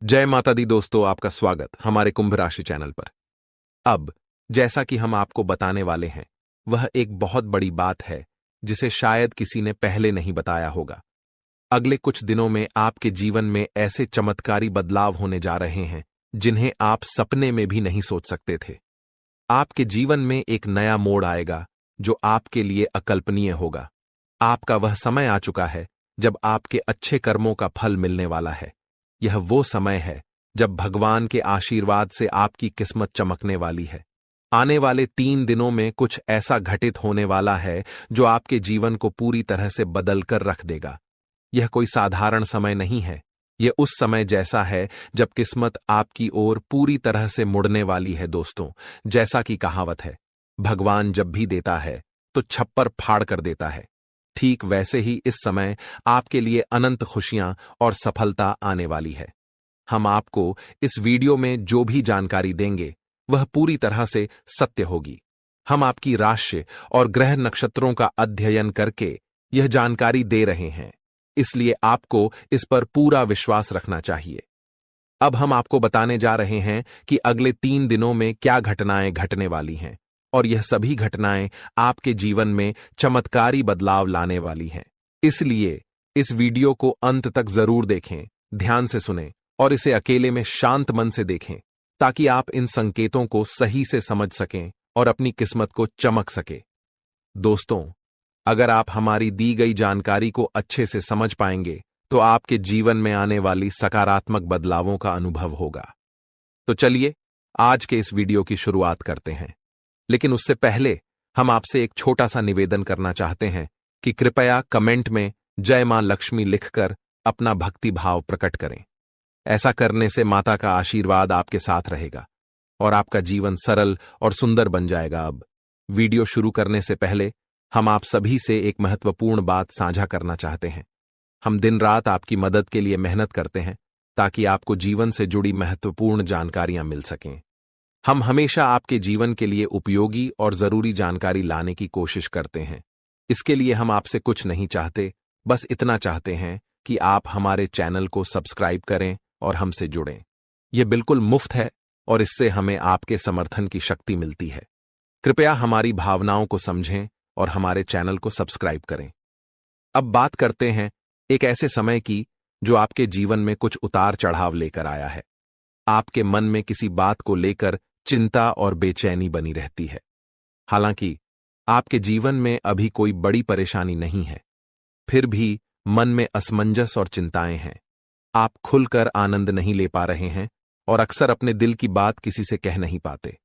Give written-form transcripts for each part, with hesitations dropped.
जय माता दी दोस्तों, आपका स्वागत हमारे कुंभ राशि चैनल पर। अब जैसा कि हम आपको बताने वाले हैं, वह एक बहुत बड़ी बात है जिसे शायद किसी ने पहले नहीं बताया होगा। अगले कुछ दिनों में आपके जीवन में ऐसे चमत्कारी बदलाव होने जा रहे हैं जिन्हें आप सपने में भी नहीं सोच सकते थे। आपके जीवन में एक नया मोड़ आएगा जो आपके लिए अकल्पनीय होगा। आपका वह समय आ चुका है जब आपके अच्छे कर्मों का फल मिलने वाला है। यह वो समय है जब भगवान के आशीर्वाद से आपकी किस्मत चमकने वाली है। आने वाले 3 दिनों में कुछ ऐसा घटित होने वाला है जो आपके जीवन को पूरी तरह से बदल कर रख देगा। यह कोई साधारण समय नहीं है। यह उस समय जैसा है जब किस्मत आपकी ओर पूरी तरह से मुड़ने वाली है दोस्तों। जैसा कि कहावत है, भगवान जब भी देता है तो छप्पर फाड़ कर देता है। ठीक वैसे ही इस समय आपके लिए अनंत खुशियां और सफलता आने वाली है। हम आपको इस वीडियो में जो भी जानकारी देंगे वह पूरी तरह से सत्य होगी। हम आपकी राशि और ग्रह नक्षत्रों का अध्ययन करके यह जानकारी दे रहे हैं, इसलिए आपको इस पर पूरा विश्वास रखना चाहिए। अब हम आपको बताने जा रहे हैं कि अगले 3 दिनों में क्या घटनाएं घटने वाली हैं, और यह सभी घटनाएं आपके जीवन में चमत्कारी बदलाव लाने वाली हैं। इसलिए इस वीडियो को अंत तक जरूर देखें, ध्यान से सुनें और इसे अकेले में शांत मन से देखें, ताकि आप इन संकेतों को सही से समझ सकें और अपनी किस्मत को चमक सके। दोस्तों, अगर आप हमारी दी गई जानकारी को अच्छे से समझ पाएंगे तो आपके जीवन में आने वाली सकारात्मक बदलावों का अनुभव होगा। तो चलिए आज के इस वीडियो की शुरुआत करते हैं। लेकिन उससे पहले हम आपसे एक छोटा सा निवेदन करना चाहते हैं कि कृपया कमेंट में जय मां लक्ष्मी लिखकर अपना भक्ति भाव प्रकट करें। ऐसा करने से माता का आशीर्वाद आपके साथ रहेगा और आपका जीवन सरल और सुंदर बन जाएगा। अब वीडियो शुरू करने से पहले हम आप सभी से एक महत्वपूर्ण बात साझा करना चाहते हैं। हम दिन रात आपकी मदद के लिए मेहनत करते हैं ताकि आपको जीवन से जुड़ी महत्वपूर्ण जानकारियां मिल सकें। हम हमेशा आपके जीवन के लिए उपयोगी और जरूरी जानकारी लाने की कोशिश करते हैं। इसके लिए हम आपसे कुछ नहीं चाहते, बस इतना चाहते हैं कि आप हमारे चैनल को सब्सक्राइब करें और हमसे जुड़ें। यह बिल्कुल मुफ्त है और इससे हमें आपके समर्थन की शक्ति मिलती है। कृपया हमारी भावनाओं को समझें और हमारे चैनल को सब्सक्राइब करें। अब बात करते हैं एक ऐसे समय की जो आपके जीवन में कुछ उतार चढ़ाव लेकर आया है। आपके मन में किसी बात को लेकर चिंता और बेचैनी बनी रहती है। हालांकि आपके जीवन में अभी कोई बड़ी परेशानी नहीं है, फिर भी मन में असमंजस और चिंताएं हैं। आप खुलकर आनंद नहीं ले पा रहे हैं और अक्सर अपने दिल की बात किसी से कह नहीं पाते।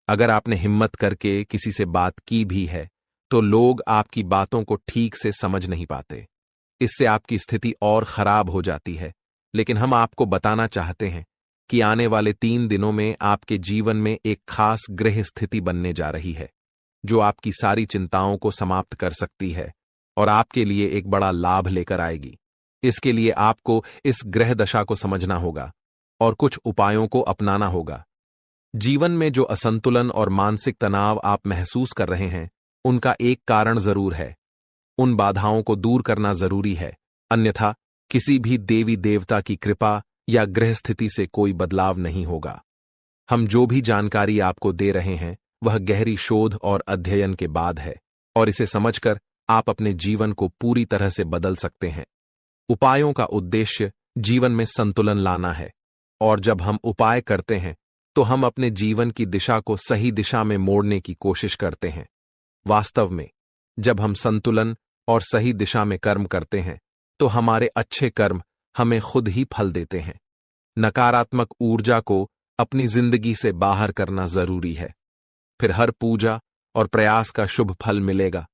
अगर आपने हिम्मत करके किसी से बात की भी है तो लोग आपकी बातों को ठीक से समझ नहीं पाते। इससे आपकी स्थिति और खराब हो जाती है। लेकिन हम आपको बताना चाहते हैं कि आने वाले 3 दिनों में आपके जीवन में एक खास ग्रह स्थिति बनने जा रही है जो आपकी सारी चिंताओं को समाप्त कर सकती है और आपके लिए एक बड़ा लाभ लेकर आएगी। इसके लिए आपको इस ग्रह दशा को समझना होगा और कुछ उपायों को अपनाना होगा। जीवन में जो असंतुलन और मानसिक तनाव आप महसूस कर रहे हैं, उनका एक कारण जरूर है। उन बाधाओं को दूर करना जरूरी है, अन्यथा किसी भी देवी देवता की कृपा या ग्रह स्थिति से कोई बदलाव नहीं होगा। हम जो भी जानकारी आपको दे रहे हैं वह गहरी शोध और अध्ययन के बाद है, और इसे समझकर आप अपने जीवन को पूरी तरह से बदल सकते हैं। उपायों का उद्देश्य जीवन में संतुलन लाना है, और जब हम उपाय करते हैं तो हम अपने जीवन की दिशा को सही दिशा में मोड़ने की कोशिश करते हैं। वास्तव में जब हम संतुलन और सही दिशा में कर्म करते हैं तो हमारे अच्छे कर्म हमें खुद ही फल देते हैं। नकारात्मक ऊर्जा को अपनी जिंदगी से बाहर करना जरूरी है, फिर हर पूजा और प्रयास का शुभ फल मिलेगा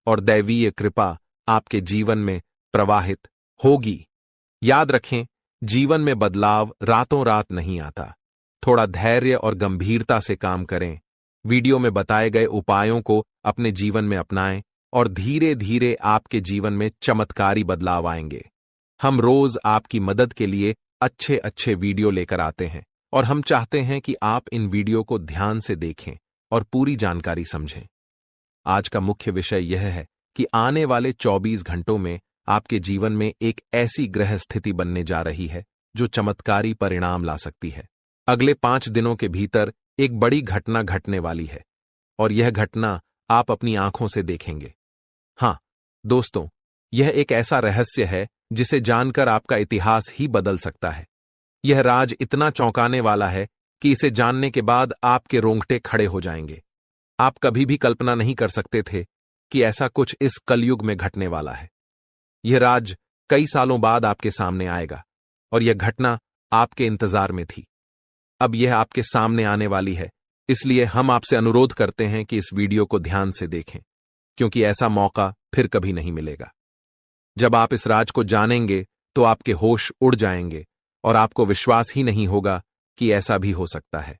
और दैवीय कृपा आपके जीवन में प्रवाहित होगी। याद रखें, जीवन में बदलाव रातों रात नहीं आता। थोड़ा धैर्य और गंभीरता से काम करें। वीडियो में बताए गए उपायों को अपने जीवन में अपनाएं और धीरे धीरे आपके जीवन में चमत्कारी बदलाव आएंगे। हम रोज आपकी मदद के लिए अच्छे अच्छे वीडियो लेकर आते हैं और हम चाहते हैं कि आप इन वीडियो को ध्यान से देखें और पूरी जानकारी समझें। आज का मुख्य विषय यह है कि आने वाले 24 घंटों में आपके जीवन में एक ऐसी ग्रह स्थिति बनने जा रही है जो चमत्कारी परिणाम ला सकती है। अगले 5 दिनों के भीतर एक बड़ी घटना घटने वाली है और यह घटना आप अपनी आंखों से देखेंगे। हाँ दोस्तों, यह एक ऐसा रहस्य है जिसे जानकर आपका इतिहास ही बदल सकता है। यह राज इतना चौंकाने वाला है कि इसे जानने के बाद आपके रोंगटे खड़े हो जाएंगे। आप कभी भी कल्पना नहीं कर सकते थे कि ऐसा कुछ इस कलयुग में घटने वाला है। यह राज कई सालों बाद आपके सामने आएगा और यह घटना आपके इंतजार में थी। अब यह आपके सामने आने वाली है, इसलिए हम आपसे अनुरोध करते हैं कि इस वीडियो को ध्यान से देखें, क्योंकि ऐसा मौका फिर कभी नहीं मिलेगा। जब आप इस राज को जानेंगे तो आपके होश उड़ जाएंगे और आपको विश्वास ही नहीं होगा कि ऐसा भी हो सकता है।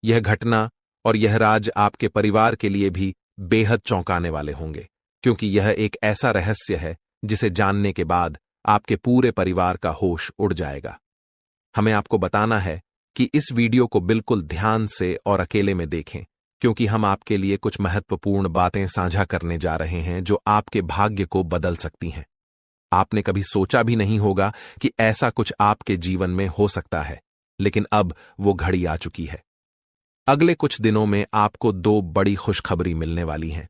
यह घटना और यह राज आपके परिवार के लिए भी बेहद चौंकाने वाले होंगे, क्योंकि यह एक ऐसा रहस्य है जिसे जानने के बाद आपके पूरे परिवार का होश उड़ जाएगा। हमें आपको बताना है कि इस वीडियो को बिल्कुल ध्यान से और अकेले में देखें, क्योंकि हम आपके लिए कुछ महत्वपूर्ण बातें साझा करने जा रहे हैं जो आपके भाग्य को बदल सकती हैं। आपने कभी सोचा भी नहीं होगा कि ऐसा कुछ आपके जीवन में हो सकता है, लेकिन अब वो घड़ी आ चुकी है। अगले कुछ दिनों में आपको 2 बड़ी खुशखबरी मिलने वाली हैं।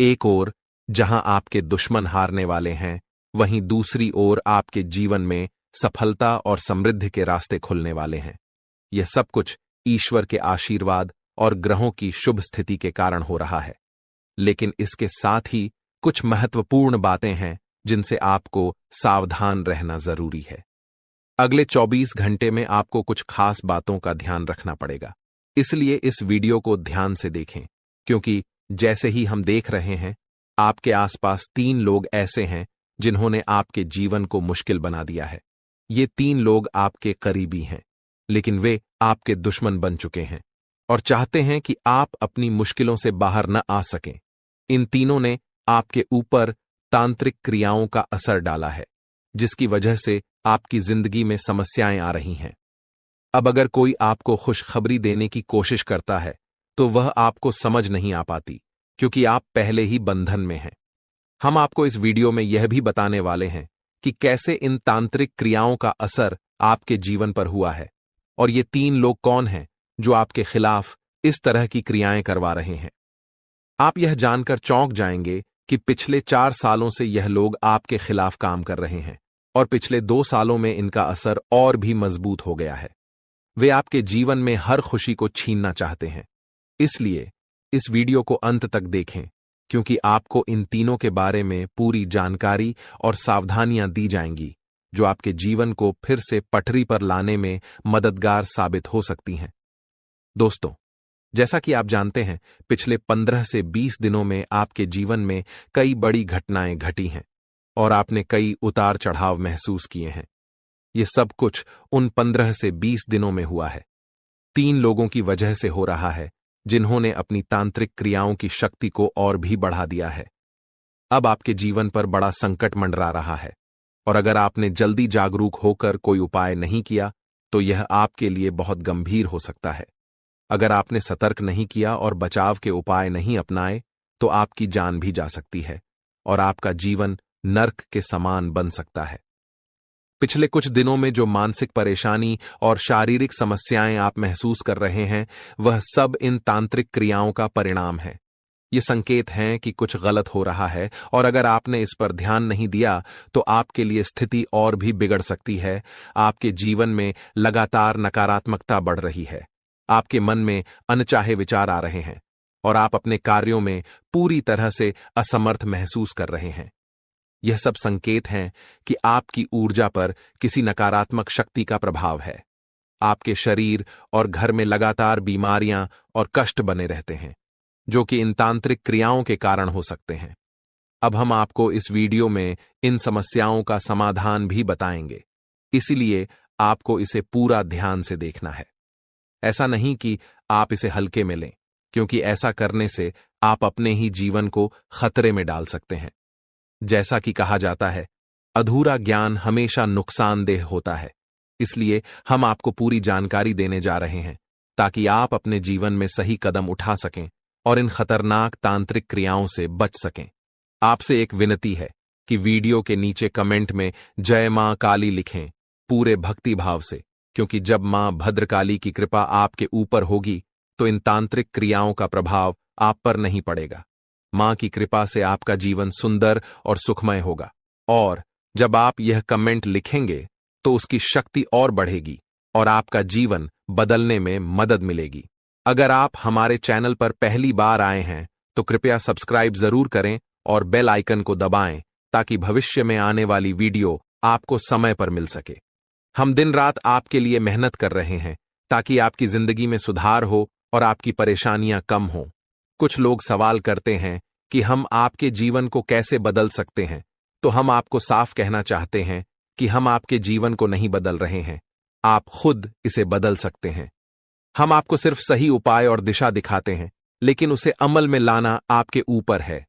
एक ओर जहां आपके दुश्मन हारने वाले हैं, वहीं दूसरी ओर आपके जीवन में सफलता और समृद्धि के रास्ते खुलने वाले हैं। यह सब कुछ ईश्वर के आशीर्वाद और ग्रहों की शुभ स्थिति के कारण हो रहा है, लेकिन इसके साथ ही कुछ महत्वपूर्ण बातें हैं जिनसे आपको सावधान रहना जरूरी है। अगले 24 घंटे में आपको कुछ खास बातों का ध्यान रखना पड़ेगा, इसलिए इस वीडियो को ध्यान से देखें, क्योंकि जैसे ही हम देख रहे हैं, आपके आसपास 3 लोग ऐसे हैं जिन्होंने आपके जीवन को मुश्किल बना दिया है। ये 3 लोग आपके करीबी हैं, लेकिन वे आपके दुश्मन बन चुके हैं और चाहते हैं कि आप अपनी मुश्किलों से बाहर न आ सकें। इन तीनों ने आपके ऊपर तांत्रिक क्रियाओं का असर डाला है, जिसकी वजह से आपकी जिंदगी में समस्याएं आ रही हैं। अब अगर कोई आपको खुशखबरी देने की कोशिश करता है तो वह आपको समझ नहीं आ पाती, क्योंकि आप पहले ही बंधन में हैं। हम आपको इस वीडियो में यह भी बताने वाले हैं कि कैसे इन तांत्रिक क्रियाओं का असर आपके जीवन पर हुआ है और ये 3 लोग कौन हैं जो आपके खिलाफ इस तरह की क्रियाएं करवा रहे हैं। आप यह जानकर चौंक जाएंगे कि पिछले 4 सालों से यह लोग आपके खिलाफ काम कर रहे हैं और पिछले 2 सालों में इनका असर और भी मजबूत हो गया है। वे आपके जीवन में हर खुशी को छीनना चाहते हैं, इसलिए इस वीडियो को अंत तक देखें, क्योंकि आपको इन तीनों के बारे में पूरी जानकारी और सावधानियां दी जाएंगी जो आपके जीवन को फिर से पटरी पर लाने में मददगार साबित हो सकती हैं। दोस्तों, जैसा कि आप जानते हैं, पिछले 15 से 20 दिनों में आपके जीवन में कई बड़ी घटनाएं घटी हैं और आपने कई उतार चढ़ाव महसूस किए हैं। ये सब कुछ उन 15 से 20 दिनों में हुआ है। 3 लोगों की वजह से हो रहा है जिन्होंने अपनी तांत्रिक क्रियाओं की शक्ति को और भी बढ़ा दिया है। अब आपके जीवन पर बड़ा संकट मंडरा रहा है और अगर आपने जल्दी जागरूक होकर कोई उपाय नहीं किया तो यह आपके लिए बहुत गंभीर हो सकता है। अगर आपने सतर्क नहीं किया और बचाव के उपाय नहीं अपनाए तो आपकी जान भी जा सकती है और आपका जीवन नर्क के समान बन सकता है। पिछले कुछ दिनों में जो मानसिक परेशानी और शारीरिक समस्याएं आप महसूस कर रहे हैं, वह सब इन तांत्रिक क्रियाओं का परिणाम है। ये संकेत हैं कि कुछ गलत हो रहा है और अगर आपने इस पर ध्यान नहीं दिया तो आपके लिए स्थिति और भी बिगड़ सकती है। आपके जीवन में लगातार नकारात्मकता बढ़ रही है, आपके मन में अनचाहे विचार आ रहे हैं और आप अपने कार्यों में पूरी तरह से असमर्थ महसूस कर रहे हैं। यह सब संकेत हैं कि आपकी ऊर्जा पर किसी नकारात्मक शक्ति का प्रभाव है। आपके शरीर और घर में लगातार बीमारियां और कष्ट बने रहते हैं, जो कि इन तांत्रिक क्रियाओं के कारण हो सकते हैं। अब हम आपको इस वीडियो में इन समस्याओं का समाधान भी बताएंगे, इसलिए आपको इसे पूरा ध्यान से देखना है। ऐसा नहीं कि आप इसे हल्के में लें, क्योंकि ऐसा करने से आप अपने ही जीवन को खतरे में डाल सकते हैं। जैसा कि कहा जाता है, अधूरा ज्ञान हमेशा नुकसानदेह होता है, इसलिए हम आपको पूरी जानकारी देने जा रहे हैं ताकि आप अपने जीवन में सही कदम उठा सकें और इन खतरनाक तांत्रिक क्रियाओं से बच सकें। आपसे एक विनती है कि वीडियो के नीचे कमेंट में जय मां काली लिखें पूरे भक्तिभाव से, क्योंकि जब मां भद्रकाली की कृपा आपके ऊपर होगी तो इन तांत्रिक क्रियाओं का प्रभाव आप पर नहीं पड़ेगा। मां की कृपा से आपका जीवन सुंदर और सुखमय होगा। और जब आप यह कमेंट लिखेंगे तो उसकी शक्ति और बढ़ेगी और आपका जीवन बदलने में मदद मिलेगी। अगर आप हमारे चैनल पर पहली बार आए हैं तो कृपया सब्सक्राइब जरूर करें और बेल आइकन को दबाएं ताकि भविष्य में आने वाली वीडियो आपको समय पर मिल सके। हम दिन रात आपके लिए मेहनत कर रहे हैं ताकि आपकी जिंदगी में सुधार हो और आपकी परेशानियां कम हों। कुछ लोग सवाल करते हैं कि हम आपके जीवन को कैसे बदल सकते हैं, तो हम आपको साफ कहना चाहते हैं कि हम आपके जीवन को नहीं बदल रहे हैं, आप खुद इसे बदल सकते हैं। हम आपको सिर्फ सही उपाय और दिशा दिखाते हैं, लेकिन उसे अमल में लाना आपके ऊपर है।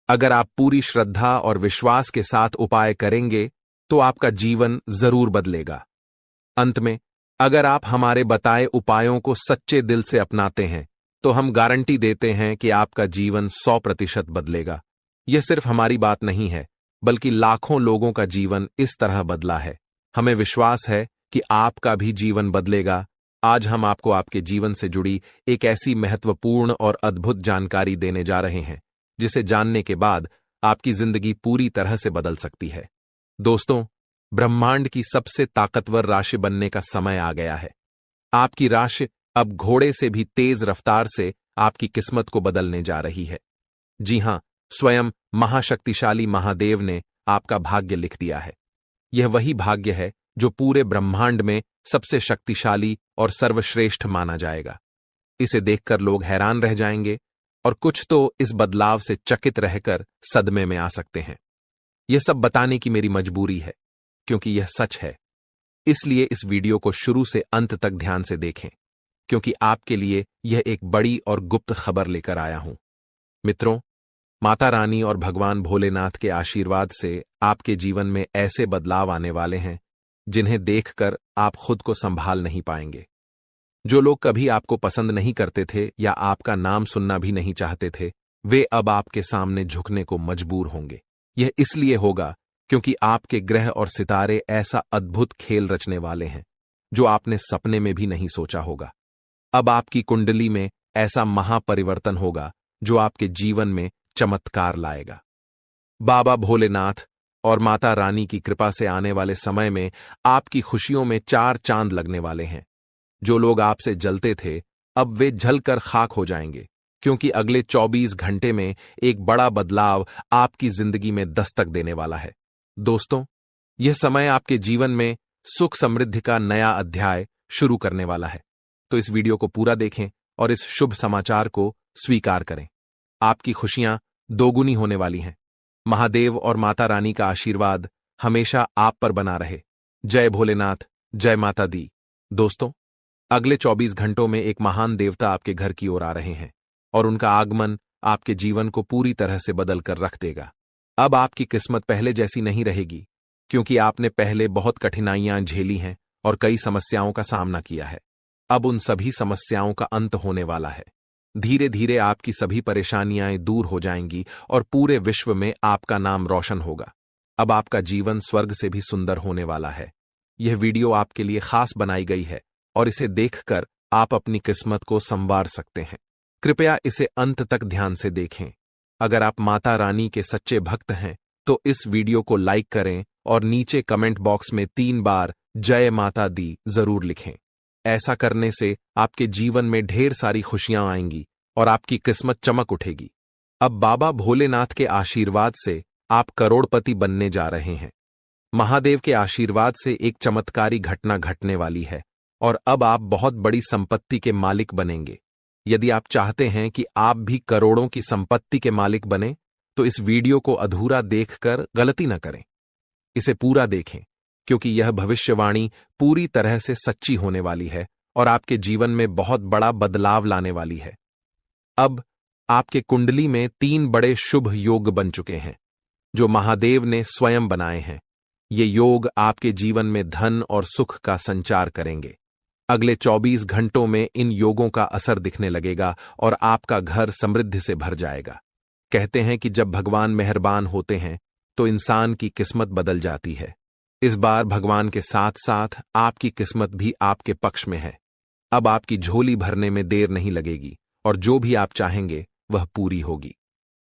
अगर आप पूरी श्रद्धा और विश्वास के साथ उपाय करेंगे तो आपका जीवन जरूर बदलेगा। अंत में, अगर आप हमारे बताए उपायों को सच्चे दिल से अपनाते हैं तो हम गारंटी देते हैं कि आपका जीवन 100% बदलेगा। यह सिर्फ हमारी बात नहीं है, बल्कि लाखों लोगों का जीवन इस तरह बदला है। हमें विश्वास है कि आपका भी जीवन बदलेगा। आज हम आपको आपके जीवन से जुड़ी एक ऐसी महत्वपूर्ण और अद्भुत जानकारी देने जा रहे हैं जिसे जानने के बाद आपकी जिंदगी पूरी तरह से बदल सकती है। दोस्तों, ब्रह्मांड की सबसे ताकतवर राशि बनने का समय आ गया है। आपकी राशि अब घोड़े से भी तेज रफ्तार से आपकी किस्मत को बदलने जा रही है। जी हां, स्वयं महाशक्तिशाली महादेव ने आपका भाग्य लिख दिया है। यह वही भाग्य है जो पूरे ब्रह्मांड में सबसे शक्तिशाली और सर्वश्रेष्ठ माना जाएगा। इसे देखकर लोग हैरान रह जाएंगे और कुछ तो इस बदलाव से चकित रहकर सदमे में आ सकते हैं। यह सब बताने की मेरी मजबूरी है, क्योंकि यह सच है। इसलिए इस वीडियो को शुरू से अंत तक ध्यान से देखें, क्योंकि आपके लिए यह एक बड़ी और गुप्त खबर लेकर आया हूं। मित्रों, माता रानी और भगवान भोलेनाथ के आशीर्वाद से आपके जीवन में ऐसे बदलाव आने वाले हैं जिन्हें देखकर आप खुद को संभाल नहीं पाएंगे। जो लोग कभी आपको पसंद नहीं करते थे या आपका नाम सुनना भी नहीं चाहते थे, वे अब आपके सामने झुकने को मजबूर होंगे। यह इसलिए होगा क्योंकि आपके ग्रह और सितारे ऐसा अद्भुत खेल रचने वाले हैं जो आपने सपने में भी नहीं सोचा होगा। अब आपकी कुंडली में ऐसा महापरिवर्तन होगा जो आपके जीवन में चमत्कार लाएगा। बाबा भोलेनाथ और माता रानी की कृपा से आने वाले समय में आपकी खुशियों में 4 चांद लगने वाले हैं। जो लोग आपसे जलते थे, अब वे जलकर खाक हो जाएंगे, क्योंकि अगले 24 घंटे में एक बड़ा बदलाव आपकी जिंदगी में दस्तक देने वाला है। दोस्तों, यह समय आपके जीवन में सुख समृद्धि का नया अध्याय शुरू करने वाला है। तो इस वीडियो को पूरा देखें और इस शुभ समाचार को स्वीकार करें। आपकी खुशियां दोगुनी होने वाली हैं। महादेव और माता रानी का आशीर्वाद हमेशा आप पर बना रहे। जय भोलेनाथ, जय माता दी। दोस्तों, अगले 24 घंटों में एक महान देवता आपके घर की ओर आ रहे हैं और उनका आगमन आपके जीवन को पूरी तरह से बदल कर रख देगा। अब आपकी किस्मत पहले जैसी नहीं रहेगी, क्योंकि आपने पहले बहुत कठिनाइयां झेली हैं और कई समस्याओं का सामना किया है। अब उन सभी समस्याओं का अंत होने वाला है। धीरे धीरे आपकी सभी परेशानियां दूर हो जाएंगी और पूरे विश्व में आपका नाम रोशन होगा। अब आपका जीवन स्वर्ग से भी सुंदर होने वाला है। यह वीडियो आपके लिए खास बनाई गई है और इसे देखकर आप अपनी किस्मत को संवार सकते हैं। कृपया इसे अंत तक ध्यान से देखें। अगर आप माता रानी के सच्चे भक्त हैं तो इस वीडियो को लाइक करें और नीचे कमेंट बॉक्स में 3 बार जय माता दी जरूर लिखें। ऐसा करने से आपके जीवन में ढेर सारी खुशियां आएंगी और आपकी किस्मत चमक उठेगी। अब बाबा भोलेनाथ के आशीर्वाद से आप करोड़पति बनने जा रहे हैं। महादेव के आशीर्वाद से एक चमत्कारी घटना घटने वाली है और अब आप बहुत बड़ी संपत्ति के मालिक बनेंगे। यदि आप चाहते हैं कि आप भी करोड़ों की संपत्ति के मालिक बने, तो इस वीडियो को अधूरा देखकर गलती न करें। इसे पूरा देखें, क्योंकि यह भविष्यवाणी पूरी तरह से सच्ची होने वाली है और आपके जीवन में बहुत बड़ा बदलाव लाने वाली है। अब आपके कुंडली में 3 बड़े शुभ योग बन चुके हैं, जो महादेव ने स्वयं बनाए हैं। ये योग आपके जीवन में धन और सुख का संचार करेंगे। अगले 24 घंटों में इन योगों का असर दिखने लगेगा और आपका घर समृद्धि से भर जाएगा। कहते हैं कि जब भगवान मेहरबान होते हैं तो इंसान की किस्मत बदल जाती है। इस बार भगवान के साथ साथ आपकी किस्मत भी आपके पक्ष में है। अब आपकी झोली भरने में देर नहीं लगेगी और जो भी आप चाहेंगे वह पूरी होगी।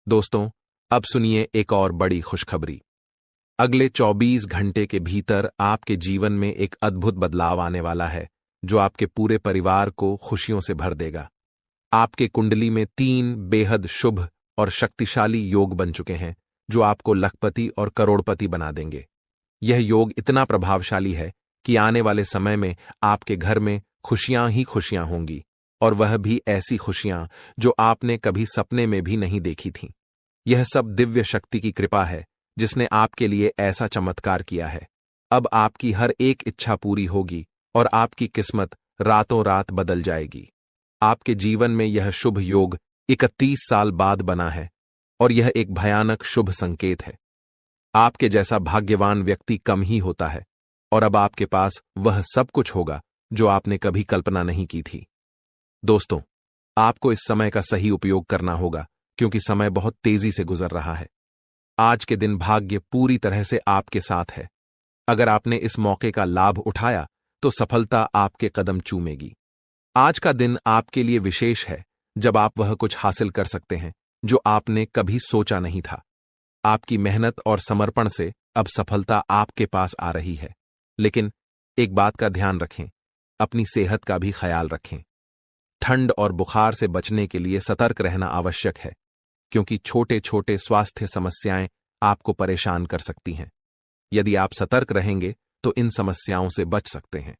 दोस्तों, अब सुनिए एक और बड़ी खुशखबरी। अगले 24 घंटे के भीतर आपके जीवन में एक अद्भुत बदलाव आने वाला है जो आपके पूरे परिवार को खुशियों से भर देगा। आपके कुंडली में 3 बेहद शुभ और शक्तिशाली योग बन चुके हैं जो आपको लखपति और करोड़पति बना देंगे। यह योग इतना प्रभावशाली है कि आने वाले समय में आपके घर में खुशियां ही खुशियां होंगी, और वह भी ऐसी खुशियां जो आपने कभी सपने में भी नहीं देखी थीं। यह सब दिव्य शक्ति की कृपा है जिसने आपके लिए ऐसा चमत्कार किया है। अब आपकी हर एक इच्छा पूरी होगी और आपकी किस्मत रातों रात बदल जाएगी। आपके जीवन में यह शुभ योग 31 साल बाद बना है और यह एक भयानक शुभ संकेत है। आपके जैसा भाग्यवान व्यक्ति कम ही होता है और अब आपके पास वह सब कुछ होगा जो आपने कभी कल्पना नहीं की थी। दोस्तों, आपको इस समय का सही उपयोग करना होगा क्योंकि समय बहुत तेजी से गुजर रहा है। आज के दिन भाग्य पूरी तरह से आपके साथ है। अगर आपने इस मौके का लाभ उठाया तो सफलता आपके कदम चूमेगी। आज का दिन आपके लिए विशेष है जब आप वह कुछ हासिल कर सकते हैं जो आपने कभी सोचा नहीं था। आपकी मेहनत और समर्पण से अब सफलता आपके पास आ रही है। लेकिन एक बात का ध्यान रखें, अपनी सेहत का भी ख्याल रखें। ठंड और बुखार से बचने के लिए सतर्क रहना आवश्यक है क्योंकि छोटे छोटे स्वास्थ्य समस्याएं आपको परेशान कर सकती हैं। यदि आप सतर्क रहेंगे तो इन समस्याओं से बच सकते हैं।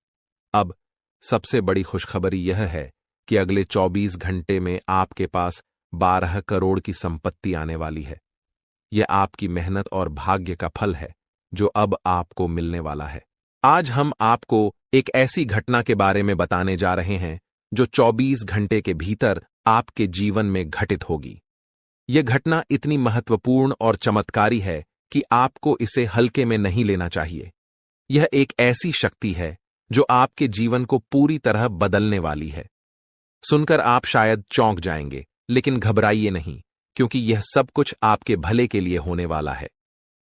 अब सबसे बड़ी खुशखबरी यह है कि अगले 24 घंटे में आपके पास 12 करोड़ की संपत्ति आने वाली है। यह आपकी मेहनत और भाग्य का फल है जो अब आपको मिलने वाला है। आज हम आपको एक ऐसी घटना के बारे में बताने जा रहे हैं जो 24 घंटे के भीतर आपके जीवन में घटित होगी। यह घटना इतनी महत्वपूर्ण और चमत्कारी है कि आपको इसे हल्के में नहीं लेना चाहिए। यह एक ऐसी शक्ति है जो आपके जीवन को पूरी तरह बदलने वाली है। सुनकर आप शायद चौंक जाएंगे, लेकिन घबराइए नहीं क्योंकि यह सब कुछ आपके भले के लिए होने वाला है।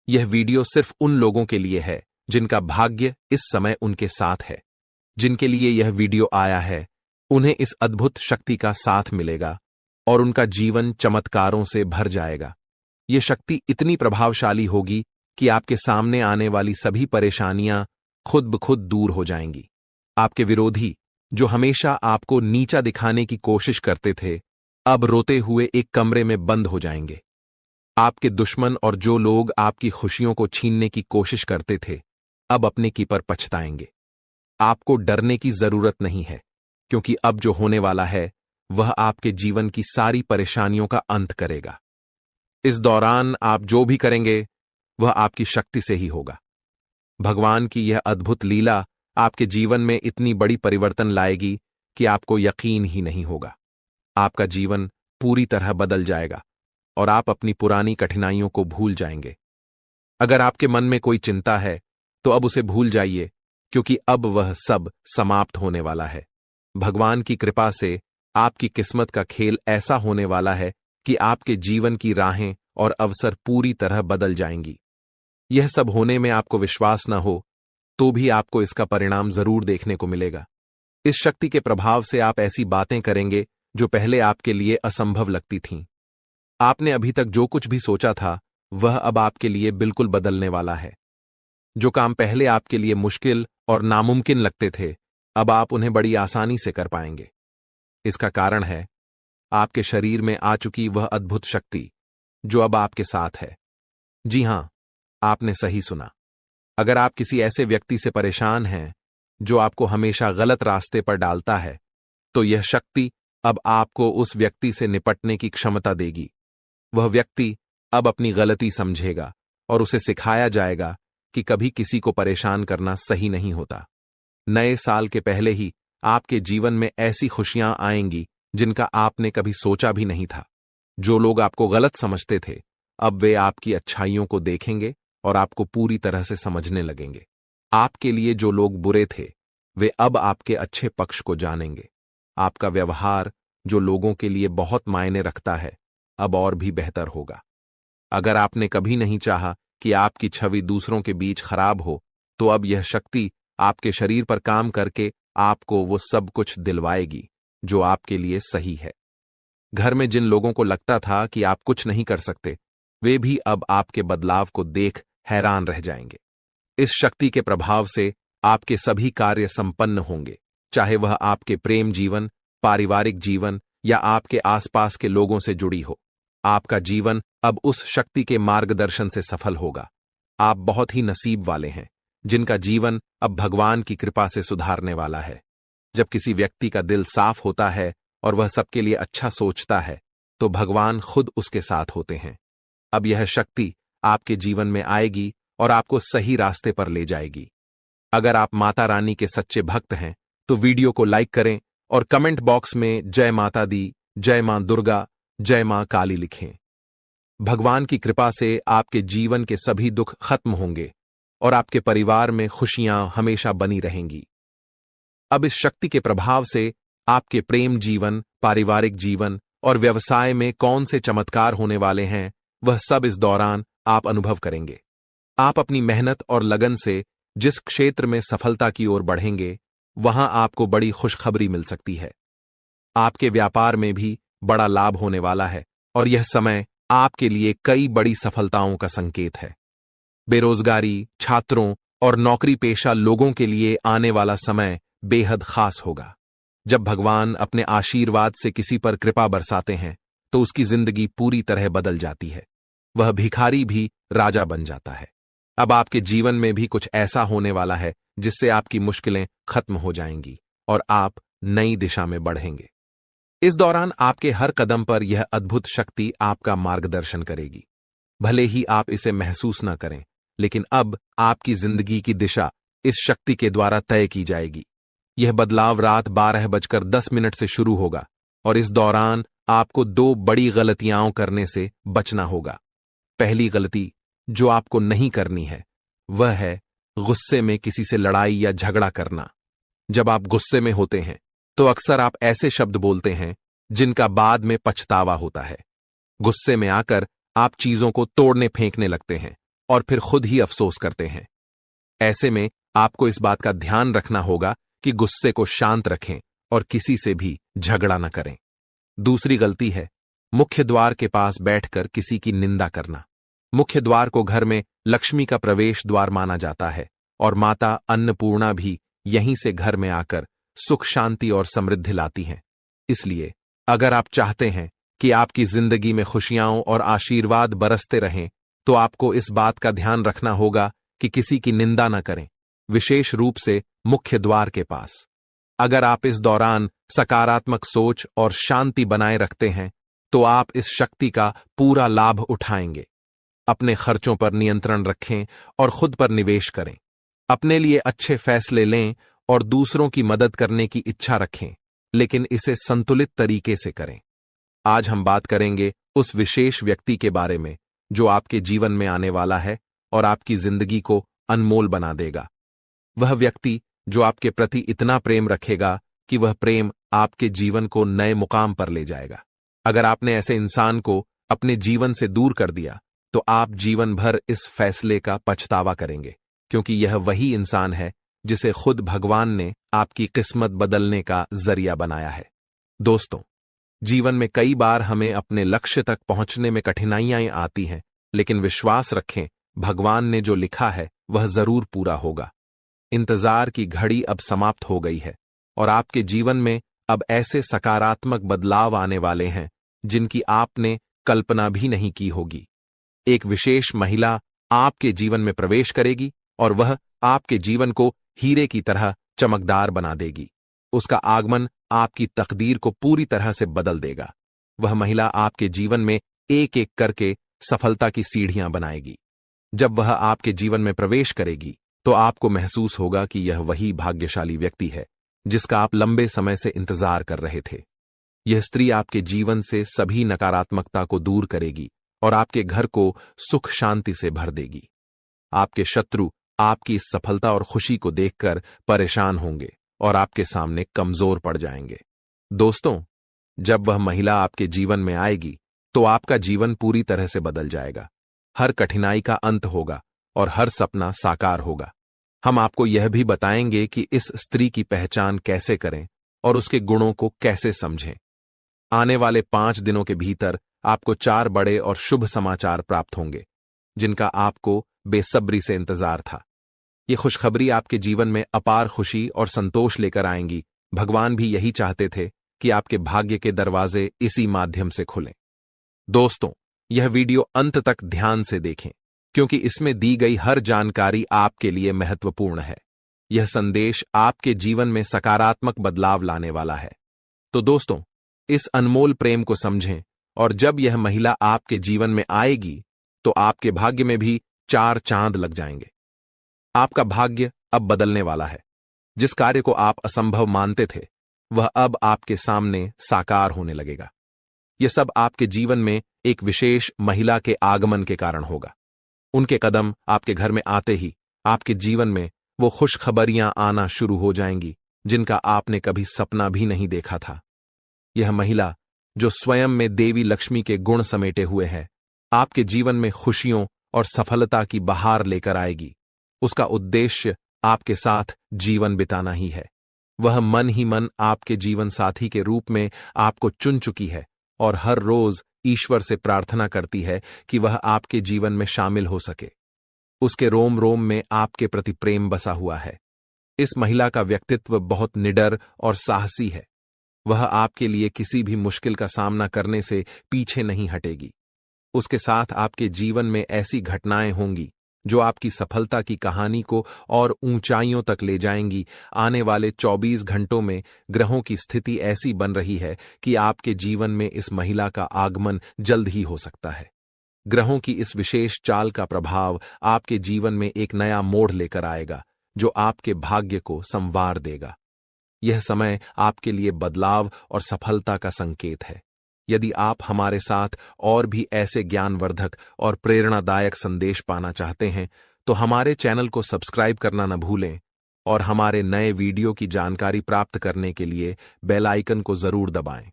यह वीडियो सिर्फ उन लोगों के लिए है जिनका भाग्य इस समय उनके साथ है। जिनके लिए यह वीडियो आया है उन्हें इस अद्भुत शक्ति का साथ मिलेगा और उनका जीवन चमत्कारों से भर जाएगा। यह शक्ति इतनी प्रभावशाली होगी कि आपके सामने आने वाली सभी परेशानियां खुद ब खुद दूर हो जाएंगी। आपके विरोधी जो हमेशा आपको नीचा दिखाने की कोशिश करते थे, अब रोते हुए एक कमरे में बंद हो जाएंगे। आपके दुश्मन और जो लोग आपकी खुशियों को छीनने की कोशिश करते थे, अब अपने की पर पछताएंगे। आपको डरने की जरूरत नहीं है क्योंकि अब जो होने वाला है वह आपके जीवन की सारी परेशानियों का अंत करेगा। इस दौरान आप जो भी करेंगे वह आपकी शक्ति से ही होगा। भगवान की यह अद्भुत लीला आपके जीवन में इतनी बड़ी परिवर्तन लाएगी कि आपको यकीन ही नहीं होगा। आपका जीवन पूरी तरह बदल जाएगा और आप अपनी पुरानी कठिनाइयों को भूल जाएंगे। अगर आपके मन में कोई चिंता है तो अब उसे भूल जाइए क्योंकि अब वह सब समाप्त होने वाला है। भगवान की कृपा से आपकी किस्मत का खेल ऐसा होने वाला है कि आपके जीवन की राहें और अवसर पूरी तरह बदल जाएंगी। यह सब होने में आपको विश्वास न हो तो भी आपको इसका परिणाम जरूर देखने को मिलेगा। इस शक्ति के प्रभाव से आप ऐसी बातें करेंगे जो पहले आपके लिए असंभव लगती थीं। आपने अभी तक जो कुछ भी सोचा था वह अब आपके लिए बिल्कुल बदलने वाला है। जो काम पहले आपके लिए मुश्किल और नामुमकिन लगते थे, अब आप उन्हें बड़ी आसानी से कर पाएंगे। इसका कारण है आपके शरीर में आ चुकी वह अद्भुत शक्ति जो अब आपके साथ है। जी हां, आपने सही सुना। अगर आप किसी ऐसे व्यक्ति से परेशान हैं जो आपको हमेशा गलत रास्ते पर डालता है, तो यह शक्ति अब आपको उस व्यक्ति से निपटने की क्षमता देगी। वह व्यक्ति अब अपनी गलती समझेगा और उसे सिखाया जाएगा कि कभी किसी को परेशान करना सही नहीं होता। नए साल के पहले ही आपके जीवन में ऐसी खुशियां आएंगी जिनका आपने कभी सोचा भी नहीं था। जो लोग आपको गलत समझते थे, अब वे आपकी अच्छाइयों को देखेंगे और आपको पूरी तरह से समझने लगेंगे। आपके लिए जो लोग बुरे थे, वे अब आपके अच्छे पक्ष को जानेंगे। आपका व्यवहार जो लोगों के लिए बहुत मायने रखता है, अब और भी बेहतर होगा। अगर आपने कभी नहीं चाहा कि आपकी छवि दूसरों के बीच खराब हो, तो अब यह शक्ति आपके शरीर पर काम करके आपको वो सब कुछ दिलवाएगी जो आपके लिए सही है। घर में जिन लोगों को लगता था कि आप कुछ नहीं कर सकते, वे भी अब आपके बदलाव को देख हैरान रह जाएंगे। इस शक्ति के प्रभाव से आपके सभी कार्य संपन्न होंगे, चाहे वह आपके प्रेम जीवन, पारिवारिक जीवन या आपके आसपास के लोगों से जुड़ी हो। आपका जीवन अब उस शक्ति के मार्गदर्शन से सफल होगा। आप बहुत ही नसीब वाले हैं जिनका जीवन अब भगवान की कृपा से सुधारने वाला है। जब किसी व्यक्ति का दिल साफ होता है और वह सबके लिए अच्छा सोचता है, तो भगवान खुद उसके साथ होते हैं। अब यह शक्ति आपके जीवन में आएगी और आपको सही रास्ते पर ले जाएगी। अगर आप माता रानी के सच्चे भक्त हैं, तो वीडियो को लाइक करें और कमेंट बॉक्स में जय माता दी, जय मां दुर्गा, जय मां काली लिखें। भगवान की कृपा से आपके जीवन के सभी दुख खत्म होंगे और आपके परिवार में खुशियां हमेशा बनी रहेंगी। अब इस शक्ति के प्रभाव से आपके प्रेम जीवन, पारिवारिक जीवन और व्यवसाय में कौन से चमत्कार होने वाले हैं, वह सब इस दौरान आप अनुभव करेंगे। आप अपनी मेहनत और लगन से जिस क्षेत्र में सफलता की ओर बढ़ेंगे, वहां आपको बड़ी खुशखबरी मिल सकती है। आपके व्यापार में भी बड़ा लाभ होने वाला है और यह समय आपके लिए कई बड़ी सफलताओं का संकेत है। बेरोजगारी, छात्रों और नौकरी पेशा लोगों के लिए आने वाला समय बेहद खास होगा। जब भगवान अपने आशीर्वाद से किसी पर कृपा बरसाते हैं, तो उसकी जिंदगी पूरी तरह बदल जाती है। वह भिखारी भी राजा बन जाता है। अब आपके जीवन में भी कुछ ऐसा होने वाला है जिससे आपकी मुश्किलें खत्म हो जाएंगी और आप नई दिशा में बढ़ेंगे। इस दौरान आपके हर कदम पर यह अद्भुत शक्ति आपका मार्गदर्शन करेगी। भले ही आप इसे महसूस न करें, लेकिन अब आपकी जिंदगी की दिशा इस शक्ति के द्वारा तय की जाएगी। यह बदलाव रात 12:10 से शुरू होगा और इस दौरान आपको 2 बड़ी गलतियां करने से बचना होगा। पहली गलती जो आपको नहीं करनी है, वह है गुस्से में किसी से लड़ाई या झगड़ा करना। जब आप गुस्से में होते हैं, तो अक्सर आप ऐसे शब्द बोलते हैं जिनका बाद में पछतावा होता है। गुस्से में आकर आप चीजों को तोड़ने फेंकने लगते हैं और फिर खुद ही अफसोस करते हैं। ऐसे में आपको इस बात का ध्यान रखना होगा कि गुस्से को शांत रखें और किसी से भी झगड़ा न करें। दूसरी गलती है मुख्य द्वार के पास बैठकर किसी की निंदा करना। मुख्य द्वार को घर में लक्ष्मी का प्रवेश द्वार माना जाता है और माता अन्नपूर्णा भी यहीं से घर में आकर सुख, शांति और समृद्धि लाती हैं। इसलिए अगर आप चाहते हैं कि आपकी जिंदगी में खुशियां और आशीर्वाद बरसते रहें, तो आपको इस बात का ध्यान रखना होगा कि किसी की निंदा न करें, विशेष रूप से मुख्य द्वार के पास। अगर आप इस दौरान सकारात्मक सोच और शांति बनाए रखते हैं, तो आप इस शक्ति का पूरा लाभ उठाएंगे। अपने खर्चों पर नियंत्रण रखें और खुद पर निवेश करें। अपने लिए अच्छे फैसले लें और दूसरों की मदद करने की इच्छा रखें, लेकिन इसे संतुलित तरीके से करें। आज हम बात करेंगे उस विशेष व्यक्ति के बारे में जो आपके जीवन में आने वाला है और आपकी जिंदगी को अनमोल बना देगा। वह व्यक्ति जो आपके प्रति इतना प्रेम रखेगा कि वह प्रेम आपके जीवन को नए मुकाम पर ले जाएगा। अगर आपने ऐसे इंसान को अपने जीवन से दूर कर दिया, तो आप जीवन भर इस फैसले का पछतावा करेंगे, क्योंकि यह वही इंसान है जिसे खुद भगवान ने आपकी किस्मत बदलने का जरिया बनाया है। दोस्तों, जीवन में कई बार हमें अपने लक्ष्य तक पहुंचने में कठिनाइयां आती हैं, लेकिन विश्वास रखें, भगवान ने जो लिखा है वह जरूर पूरा होगा। इंतजार की घड़ी अब समाप्त हो गई है और आपके जीवन में अब ऐसे सकारात्मक बदलाव आने वाले हैं जिनकी आपने कल्पना भी नहीं की होगी। एक विशेष महिला आपके जीवन में प्रवेश करेगी और वह आपके जीवन को हीरे की तरह चमकदार बना देगी। उसका आगमन आपकी तकदीर को पूरी तरह से बदल देगा। वह महिला आपके जीवन में एक एक करके सफलता की सीढ़ियां बनाएगी। जब वह आपके जीवन में प्रवेश करेगी, तो आपको महसूस होगा कि यह वही भाग्यशाली व्यक्ति है जिसका आप लंबे समय से इंतजार कर रहे थे। यह स्त्री आपके जीवन से सभी नकारात्मकता को दूर करेगी और आपके घर को सुख शांति से भर देगी। आपके शत्रु आपकी इस सफलता और खुशी को देखकर परेशान होंगे और आपके सामने कमजोर पड़ जाएंगे। दोस्तों, जब वह महिला आपके जीवन में आएगी, तो आपका जीवन पूरी तरह से बदल जाएगा। हर कठिनाई का अंत होगा और हर सपना साकार होगा। हम आपको यह भी बताएंगे कि इस स्त्री की पहचान कैसे करें और उसके गुणों को कैसे समझें। आने वाले 5 दिनों के भीतर आपको 4 बड़े और शुभ समाचार प्राप्त होंगे, जिनका आपको बेसब्री से इंतजार था। ये खुशखबरी आपके जीवन में अपार खुशी और संतोष लेकर आएंगी। भगवान भी यही चाहते थे कि आपके भाग्य के दरवाजे इसी माध्यम से खुलें। दोस्तों, यह वीडियो अंत तक ध्यान से देखें, क्योंकि इसमें दी गई हर जानकारी आपके लिए महत्वपूर्ण है। यह संदेश आपके जीवन में सकारात्मक बदलाव लाने वाला है। तो दोस्तों, इस अनमोल प्रेम को समझें, और जब यह महिला आपके जीवन में आएगी तो आपके भाग्य में भी 4 चांद लग जाएंगे। आपका भाग्य अब बदलने वाला है। जिस कार्य को आप असंभव मानते थे, वह अब आपके सामने साकार होने लगेगा। यह सब आपके जीवन में एक विशेष महिला के आगमन के कारण होगा। उनके कदम आपके घर में आते ही आपके जीवन में वो खुशखबरियां आना शुरू हो जाएंगी, जिनका आपने कभी सपना भी नहीं देखा था। यह महिला, जो स्वयं में देवी लक्ष्मी के गुण समेटे हुए है, आपके जीवन में खुशियों और सफलता की बहार लेकर आएगी। उसका उद्देश्य आपके साथ जीवन बिताना ही है। वह मन ही मन आपके जीवन साथी के रूप में आपको चुन चुकी है और हर रोज ईश्वर से प्रार्थना करती है कि वह आपके जीवन में शामिल हो सके। उसके रोम रोम में आपके प्रति प्रेम बसा हुआ है। इस महिला का व्यक्तित्व बहुत निडर और साहसी है। वह आपके लिए किसी भी मुश्किल का सामना करने से पीछे नहीं हटेगी। उसके साथ आपके जीवन में ऐसी घटनाएं होंगी जो आपकी सफलता की कहानी को और ऊंचाइयों तक ले जाएंगी। आने वाले 24 घंटों में ग्रहों की स्थिति ऐसी बन रही है कि आपके जीवन में इस महिला का आगमन जल्द ही हो सकता है। ग्रहों की इस विशेष चाल का प्रभाव आपके जीवन में एक नया मोड़ लेकर आएगा, जो आपके भाग्य को संवार देगा। यह समय आपके लिए बदलाव और सफलता का संकेत है। यदि आप हमारे साथ और भी ऐसे ज्ञानवर्धक और प्रेरणादायक संदेश पाना चाहते हैं, तो हमारे चैनल को सब्सक्राइब करना न भूलें और हमारे नए वीडियो की जानकारी प्राप्त करने के लिए बेल आइकन को जरूर दबाएं।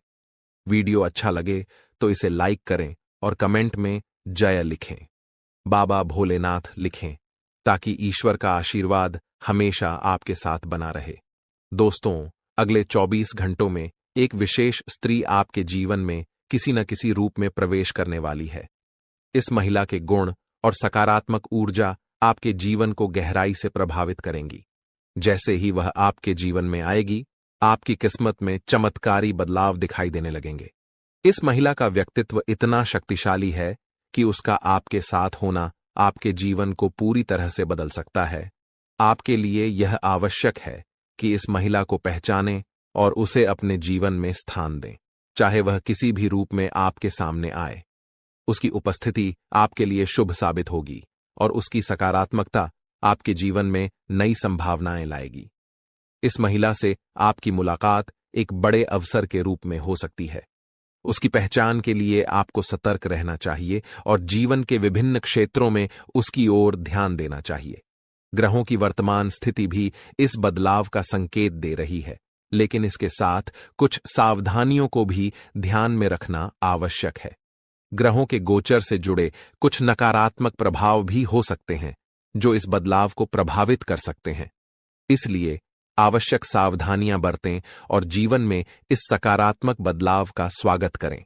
वीडियो अच्छा लगे तो इसे लाइक करें और कमेंट में जय लिखें, बाबा भोलेनाथ लिखें, ताकि ईश्वर का आशीर्वाद हमेशा आपके साथ बना रहे। दोस्तों, अगले 24 घंटों में एक विशेष स्त्री आपके जीवन में किसी न किसी रूप में प्रवेश करने वाली है। इस महिला के गुण और सकारात्मक ऊर्जा आपके जीवन को गहराई से प्रभावित करेंगी। जैसे ही वह आपके जीवन में आएगी, आपकी किस्मत में चमत्कारी बदलाव दिखाई देने लगेंगे। इस महिला का व्यक्तित्व इतना शक्तिशाली है कि उसका आपके साथ होना आपके जीवन को पूरी तरह से बदल सकता है। आपके लिए यह आवश्यक है कि इस महिला को पहचानें और उसे अपने जीवन में स्थान दें, चाहे वह किसी भी रूप में आपके सामने आए। उसकी उपस्थिति आपके लिए शुभ साबित होगी और उसकी सकारात्मकता आपके जीवन में नई संभावनाएं लाएगी। इस महिला से आपकी मुलाकात एक बड़े अवसर के रूप में हो सकती है। उसकी पहचान के लिए आपको सतर्क रहना चाहिए और जीवन के विभिन्न क्षेत्रों में उसकी ओर ध्यान देना चाहिए। ग्रहों की वर्तमान स्थिति भी इस बदलाव का संकेत दे रही है, लेकिन इसके साथ कुछ सावधानियों को भी ध्यान में रखना आवश्यक है। ग्रहों के गोचर से जुड़े कुछ नकारात्मक प्रभाव भी हो सकते हैं, जो इस बदलाव को प्रभावित कर सकते हैं। इसलिए आवश्यक सावधानियां बरतें और जीवन में इस सकारात्मक बदलाव का स्वागत करें।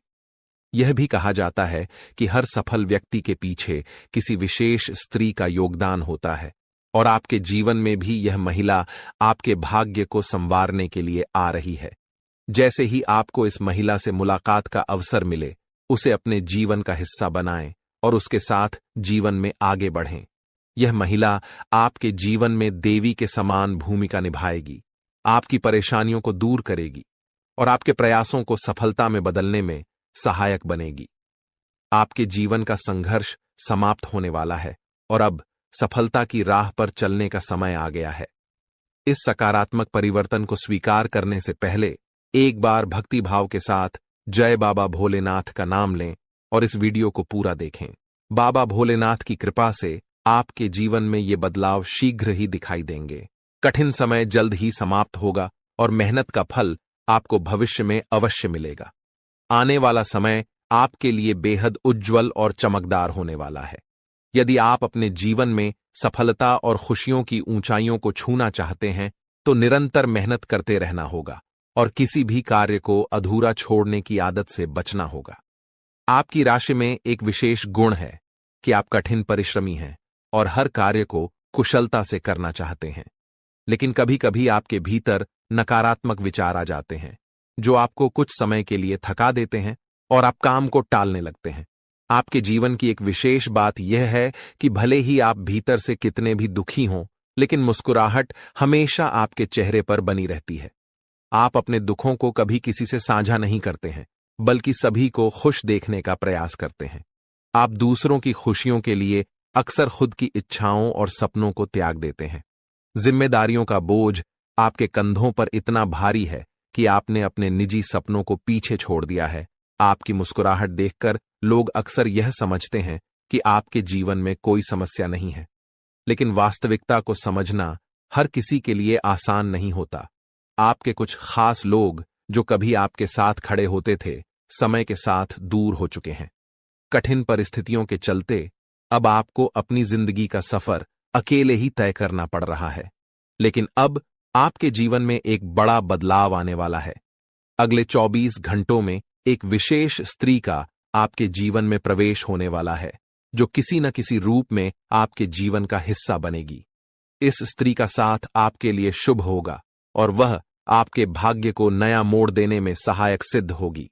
यह भी कहा जाता है कि हर सफल व्यक्ति के पीछे किसी विशेष स्त्री का योगदान होता है, और आपके जीवन में भी यह महिला आपके भाग्य को संवारने के लिए आ रही है। जैसे ही आपको इस महिला से मुलाकात का अवसर मिले, उसे अपने जीवन का हिस्सा बनाएं और उसके साथ जीवन में आगे बढ़ें। यह महिला आपके जीवन में देवी के समान भूमिका निभाएगी, आपकी परेशानियों को दूर करेगी और आपके प्रयासों को सफलता में बदलने में सहायक बनेगी। आपके जीवन का संघर्ष समाप्त होने वाला है और अब सफलता की राह पर चलने का समय आ गया है। इस सकारात्मक परिवर्तन को स्वीकार करने से पहले एक बार भक्ति भाव के साथ जय बाबा भोलेनाथ का नाम लें और इस वीडियो को पूरा देखें। बाबा भोलेनाथ की कृपा से आपके जीवन में ये बदलाव शीघ्र ही दिखाई देंगे। कठिन समय जल्द ही समाप्त होगा और मेहनत का फल आपको भविष्य में अवश्य मिलेगा। आने वाला समय आपके लिए बेहद उज्ज्वल और चमकदार होने वाला है। यदि आप अपने जीवन में सफलता और खुशियों की ऊंचाइयों को छूना चाहते हैं तो निरंतर मेहनत करते रहना होगा और किसी भी कार्य को अधूरा छोड़ने की आदत से बचना होगा। आपकी राशि में एक विशेष गुण है कि आप कठिन परिश्रमी हैं और हर कार्य को कुशलता से करना चाहते हैं। लेकिन कभी कभी आपके भीतर नकारात्मक विचार आ जाते हैं जो आपको कुछ समय के लिए थका देते हैं और आप काम को टालने लगते हैं। आपके जीवन की एक विशेष बात यह है कि भले ही आप भीतर से कितने भी दुखी हों, लेकिन मुस्कुराहट हमेशा आपके चेहरे पर बनी रहती है। आप अपने दुखों को कभी किसी से साझा नहीं करते हैं, बल्कि सभी को खुश देखने का प्रयास करते हैं। आप दूसरों की खुशियों के लिए अक्सर खुद की इच्छाओं और सपनों को त्याग देते हैं। जिम्मेदारियों का बोझ आपके कंधों पर इतना भारी है कि आपने अपने निजी सपनों को पीछे छोड़ दिया है। आपकी मुस्कुराहट देखकर लोग अक्सर यह समझते हैं कि आपके जीवन में कोई समस्या नहीं है, लेकिन वास्तविकता को समझना हर किसी के लिए आसान नहीं होता। आपके कुछ खास लोग जो कभी आपके साथ खड़े होते थे, समय के साथ दूर हो चुके हैं। कठिन परिस्थितियों के चलते अब आपको अपनी जिंदगी का सफर अकेले ही तय करना पड़ रहा है। लेकिन अब आपके जीवन में एक बड़ा बदलाव आने वाला है। अगले 24 घंटों में एक विशेष स्त्री का आपके जीवन में प्रवेश होने वाला है, जो किसी न किसी रूप में आपके जीवन का हिस्सा बनेगी। इस स्त्री का साथ आपके लिए शुभ होगा और वह आपके भाग्य को नया मोड़ देने में सहायक सिद्ध होगी।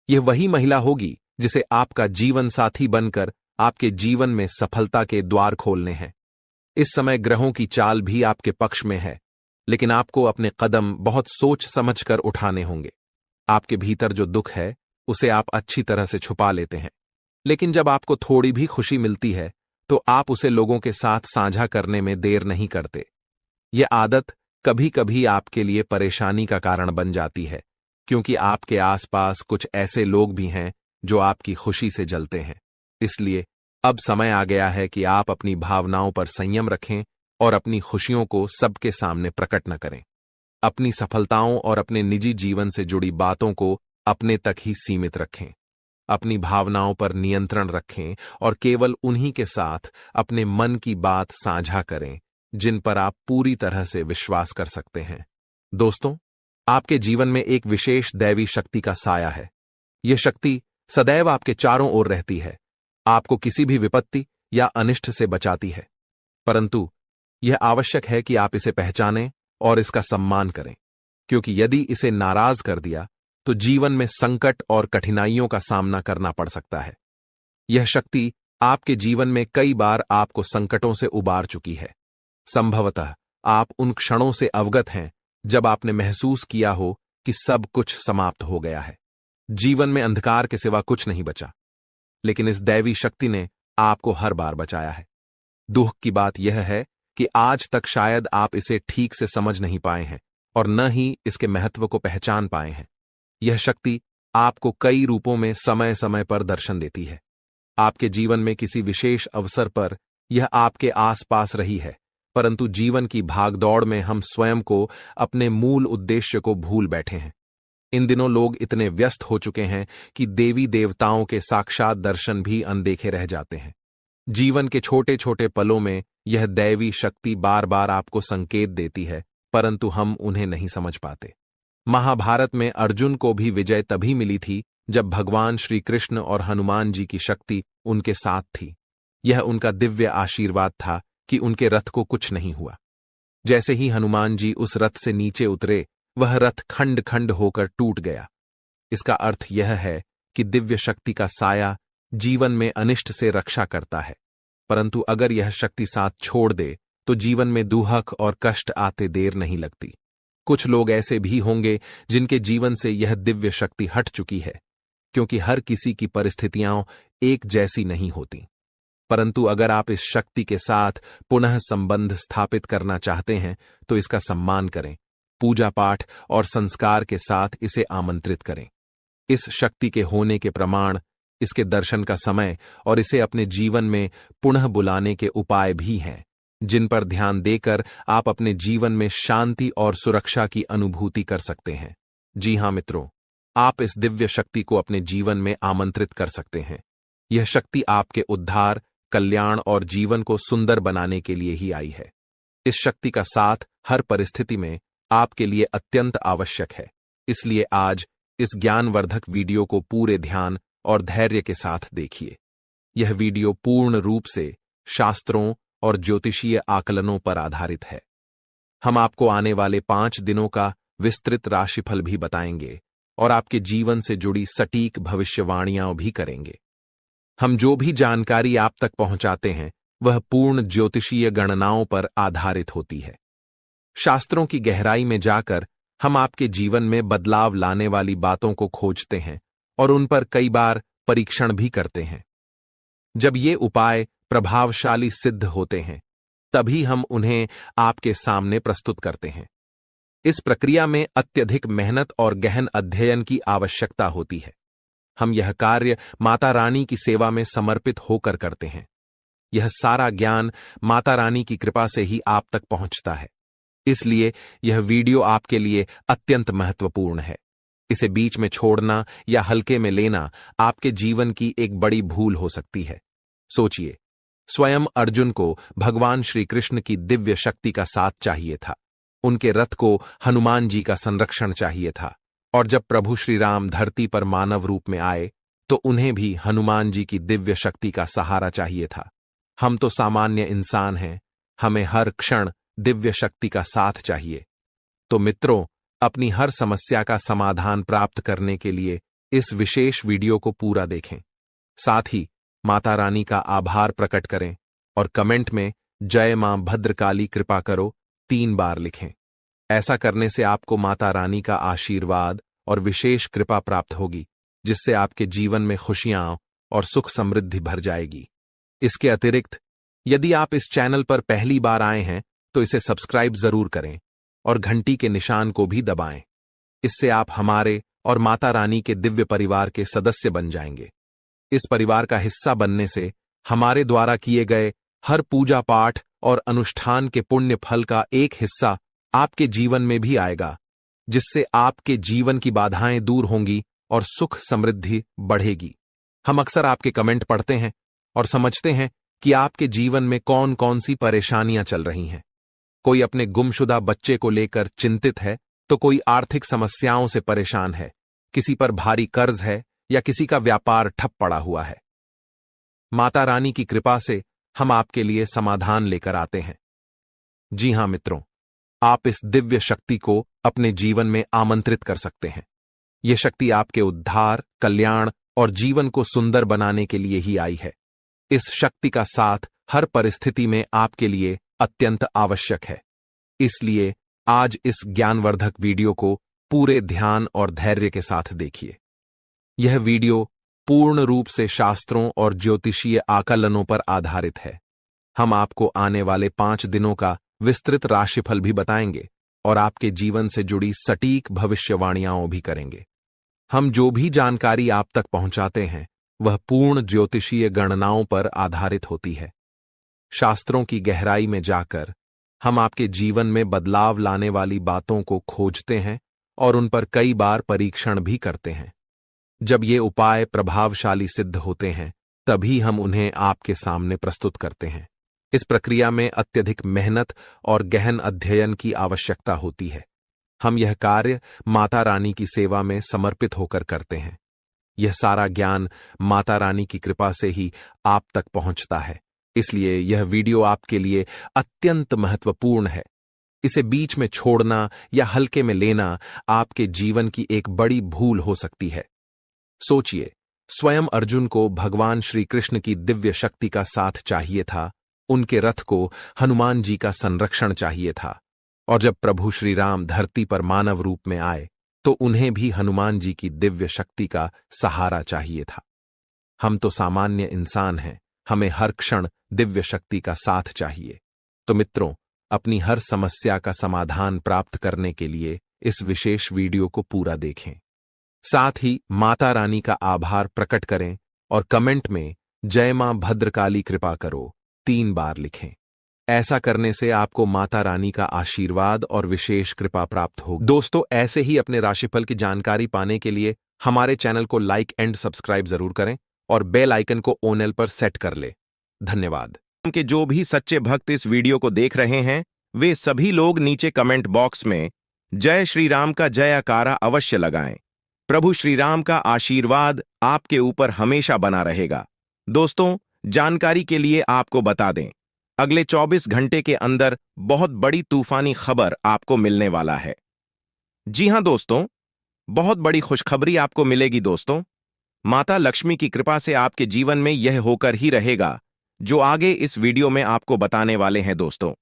यह वही महिला होगी जिसे आपका जीवन साथी बनकर आपके जीवन में सफलता के द्वार खोलने हैं। इस समय ग्रहों की चाल भी आपके पक्ष में है, लेकिन आपको अपने कदम बहुत सोच समझकर उठाने होंगे। आपके भीतर जो दुख है उसे आप अच्छी तरह से छुपा लेते हैं, लेकिन जब आपको थोड़ी भी खुशी मिलती है तो आप उसे लोगों के साथ साझा करने में देर नहीं करते। यह आदत कभी कभी आपके लिए परेशानी का कारण बन जाती है, क्योंकि आपके आसपास कुछ ऐसे लोग भी हैं जो आपकी खुशी से जलते हैं। इसलिए अब समय आ गया है कि आप अपनी भावनाओं पर संयम रखें और अपनी खुशियों को सबके सामने प्रकट न करें। अपनी सफलताओं और अपने निजी जीवन से जुड़ी बातों को अपने तक ही सीमित रखें। अपनी भावनाओं पर नियंत्रण रखें और केवल उन्हीं के साथ अपने मन की बात साझा करें जिन पर आप पूरी तरह से विश्वास कर सकते हैं। दोस्तों, आपके जीवन में एक विशेष दैवी शक्ति का साया है। यह शक्ति सदैव आपके चारों ओर रहती है, आपको किसी भी विपत्ति या अनिष्ट से बचाती है। परंतु यह आवश्यक है कि आप इसे पहचानें और इसका सम्मान करें, क्योंकि यदि इसे नाराज कर दिया तो जीवन में संकट और कठिनाइयों का सामना करना पड़ सकता है। यह शक्ति आपके जीवन में कई बार आपको संकटों से उबार चुकी है। संभवतः आप उन क्षणों से अवगत हैं जब आपने महसूस किया हो कि सब कुछ समाप्त हो गया है, जीवन में अंधकार के सिवा कुछ नहीं बचा। लेकिन इस दैवी शक्ति ने आपको हर बार बचाया है। दुख की बात यह है कि आज तक शायद आप इसे ठीक से समझ नहीं पाए हैं और न ही इसके महत्व को पहचान पाए हैं। यह शक्ति आपको कई रूपों में समय समय पर दर्शन देती है। आपके जीवन में किसी विशेष अवसर पर यह आपके आसपास रही है, परंतु जीवन की भागदौड़ में हम स्वयं को अपने मूल उद्देश्य को भूल बैठे हैं। इन दिनों लोग इतने व्यस्त हो चुके हैं कि देवी देवताओं के साक्षात दर्शन भी अनदेखे रह जाते हैं। जीवन के छोटे छोटे पलों में यह दैवी शक्ति बार बार आपको संकेत देती है, परंतु हम उन्हें नहीं समझ पाते। महाभारत में अर्जुन को भी विजय तभी मिली थी जब भगवान श्री कृष्ण और हनुमान जी की शक्ति उनके साथ थी। यह उनका दिव्य आशीर्वाद था कि उनके रथ को कुछ नहीं हुआ। जैसे ही हनुमान जी उस रथ से नीचे उतरे, वह रथ खंड खंड होकर टूट गया। इसका अर्थ यह है कि दिव्य शक्ति का साया जीवन में अनिष्ट से रक्षा करता है, परंतु अगर यह शक्ति साथ छोड़ दे तो जीवन में दुहक और कष्ट आते देर नहीं लगती। कुछ लोग ऐसे भी होंगे जिनके जीवन से यह दिव्य शक्ति हट चुकी है, क्योंकि हर किसी की परिस्थितियां एक जैसी नहीं होती। परंतु अगर आप इस शक्ति के साथ पुनः संबंध स्थापित करना चाहते हैं तो इसका सम्मान करें, पूजा पाठ और संस्कार के साथ इसे आमंत्रित करें। इस शक्ति के होने के प्रमाण, इसके दर्शन का समय और इसे अपने जीवन में पुनः बुलाने के उपाय भी हैं, जिन पर ध्यान देकर आप अपने जीवन में शांति और सुरक्षा की अनुभूति कर सकते हैं। जी हां मित्रों, आप इस दिव्य शक्ति को अपने जीवन में आमंत्रित कर सकते हैं। यह शक्ति आपके उद्धार, कल्याण और जीवन को सुंदर बनाने के लिए ही आई है। इस शक्ति का साथ हर परिस्थिति में आपके लिए अत्यंत आवश्यक है। इसलिए आज इस ज्ञानवर्धक वीडियो को पूरे ध्यान और धैर्य के साथ देखिए। यह वीडियो पूर्ण रूप से शास्त्रों और ज्योतिषीय आकलनों पर आधारित है। हम आपको आने वाले 5 दिनों का विस्तृत राशिफल भी बताएंगे और आपके जीवन से जुड़ी सटीक भविष्यवाणियां भी करेंगे। हम जो भी जानकारी आप तक पहुंचाते हैं वह पूर्ण ज्योतिषीय गणनाओं पर आधारित होती है। शास्त्रों की गहराई में जाकर हम आपके जीवन में बदलाव लाने वाली बातों को खोजते हैं और उन पर कई बार परीक्षण भी करते हैं। जब ये उपाय प्रभावशाली सिद्ध होते हैं तभी हम उन्हें आपके सामने प्रस्तुत करते हैं। इस प्रक्रिया में अत्यधिक मेहनत और गहन अध्ययन की आवश्यकता होती है। हम यह कार्य माता रानी की सेवा में समर्पित होकर करते हैं। यह सारा ज्ञान माता रानी की कृपा से ही आप तक पहुंचता है। इसलिए यह वीडियो आपके लिए अत्यंत महत्वपूर्ण है। इसे बीच में छोड़ना या हल्के में लेना आपके जीवन की एक बड़ी भूल हो सकती है। सोचिए, स्वयं अर्जुन को भगवान श्री कृष्ण की दिव्य शक्ति का साथ चाहिए था। उनके रथ को हनुमान जी का संरक्षण चाहिए था। और जब प्रभु श्री राम धरती पर मानव रूप में आए तो उन्हें भी हनुमान जी की दिव्य शक्ति का सहारा चाहिए था। हम तो सामान्य इंसान हैं, हमें हर क्षण दिव्य शक्ति का साथ चाहिए। तो मित्रों, अपनी हर समस्या का समाधान प्राप्त करने के लिए इस विशेष वीडियो को पूरा देखें। साथ ही माता रानी का आभार प्रकट करें और कमेंट में जय मां भद्रकाली कृपा करो 3 बार लिखें। ऐसा करने से आपको माता रानी का आशीर्वाद और विशेष कृपा प्राप्त होगी, जिससे आपके जीवन में खुशियां और सुख समृद्धि भर जाएगी। इसके अतिरिक्त यदि आप इस चैनल पर पहली बार आए हैं तो इसे सब्सक्राइब जरूर करें और घंटी के निशान को भी दबाएं। इससे आप हमारे और माता रानी के दिव्य परिवार के सदस्य बन जाएंगे। इस परिवार का हिस्सा बनने से हमारे द्वारा किए गए हर पूजा पाठ और अनुष्ठान के पुण्य फल का एक हिस्सा आपके जीवन में भी आएगा, जिससे आपके जीवन की बाधाएं दूर होंगी और सुख समृद्धि बढ़ेगी। हम अक्सर आपके कमेंट पढ़ते हैं और समझते हैं कि आपके जीवन में कौन कौन सी परेशानियां चल रही हैं। कोई अपने गुमशुदा बच्चे को लेकर चिंतित है तो कोई आर्थिक समस्याओं से परेशान है, किसी पर भारी कर्ज है या किसी का व्यापार ठप पड़ा हुआ है। माता रानी की कृपा से हम आपके लिए समाधान लेकर आते हैं। जी हां मित्रों, आप इस दिव्य शक्ति को अपने जीवन में आमंत्रित कर सकते हैं। यह शक्ति आपके उद्धार, कल्याण और जीवन को सुंदर बनाने के लिए ही आई है। इस शक्ति का साथ हर परिस्थिति में आपके लिए अत्यंत आवश्यक है। इसलिए आज इस ज्ञानवर्धक वीडियो को पूरे ध्यान और धैर्य के साथ देखिए। यह वीडियो पूर्ण रूप से शास्त्रों और ज्योतिषीय आकलनों पर आधारित है। हम आपको आने वाले 5 दिनों का विस्तृत राशिफल भी बताएंगे और आपके जीवन से जुड़ी सटीक भविष्यवाणियां भी करेंगे। हम जो भी जानकारी आप तक पहुंचाते हैं वह पूर्ण ज्योतिषीय गणनाओं पर आधारित होती है। शास्त्रों की गहराई में जाकर हम आपके जीवन में बदलाव लाने वाली बातों को खोजते हैं और उन पर कई बार परीक्षण भी करते हैं। जब ये उपाय प्रभावशाली सिद्ध होते हैं तभी हम उन्हें आपके सामने प्रस्तुत करते हैं। इस प्रक्रिया में अत्यधिक मेहनत और गहन अध्ययन की आवश्यकता होती है। हम यह कार्य माता रानी की सेवा में समर्पित होकर करते हैं। यह सारा ज्ञान माता रानी की कृपा से ही आप तक पहुंचता है। इसलिए यह वीडियो आपके लिए अत्यंत महत्वपूर्ण है। इसे बीच में छोड़ना या हल्के में लेना आपके जीवन की एक बड़ी भूल हो सकती है। सोचिए, स्वयं अर्जुन को भगवान श्री कृष्ण की दिव्य शक्ति का साथ चाहिए था। उनके रथ को हनुमान जी का संरक्षण चाहिए था। और जब प्रभु श्री राम धरती पर मानव रूप में आए तो उन्हें भी हनुमान जी की दिव्य शक्ति का सहारा चाहिए था। हम तो सामान्य इंसान हैं, हमें हर क्षण दिव्य शक्ति का साथ चाहिए। तो मित्रों, अपनी हर समस्या का समाधान प्राप्त करने के लिए इस विशेष वीडियो को पूरा देखें। साथ ही माता रानी का आभार प्रकट करें और कमेंट में जय मां भद्रकाली कृपा करो 3 बार लिखें। ऐसा करने से आपको माता रानी का आशीर्वाद और विशेष कृपा प्राप्त होगी। दोस्तों, ऐसे ही अपने राशिफल की जानकारी पाने के लिए हमारे चैनल को लाइक एंड सब्सक्राइब जरूर करें और बेल आइकन को ऑल पर सेट कर ले। धन्यवाद। के जो भी सच्चे भक्त इस वीडियो को देख रहे हैं वे सभी लोग नीचे कमेंट बॉक्स में जय श्री राम का जयकारा अवश्य लगाएं। प्रभु श्री राम का आशीर्वाद आपके ऊपर हमेशा बना रहेगा। दोस्तों, जानकारी के लिए आपको बता दें, अगले 24 घंटे के अंदर बहुत बड़ी तूफानी खबर आपको मिलने वाला है। जी हां दोस्तों, बहुत बड़ी खुशखबरी आपको मिलेगी। दोस्तों, माता लक्ष्मी की कृपा से आपके जीवन में यह होकर ही रहेगा जो आगे इस वीडियो में आपको बताने वाले हैं। दोस्तों,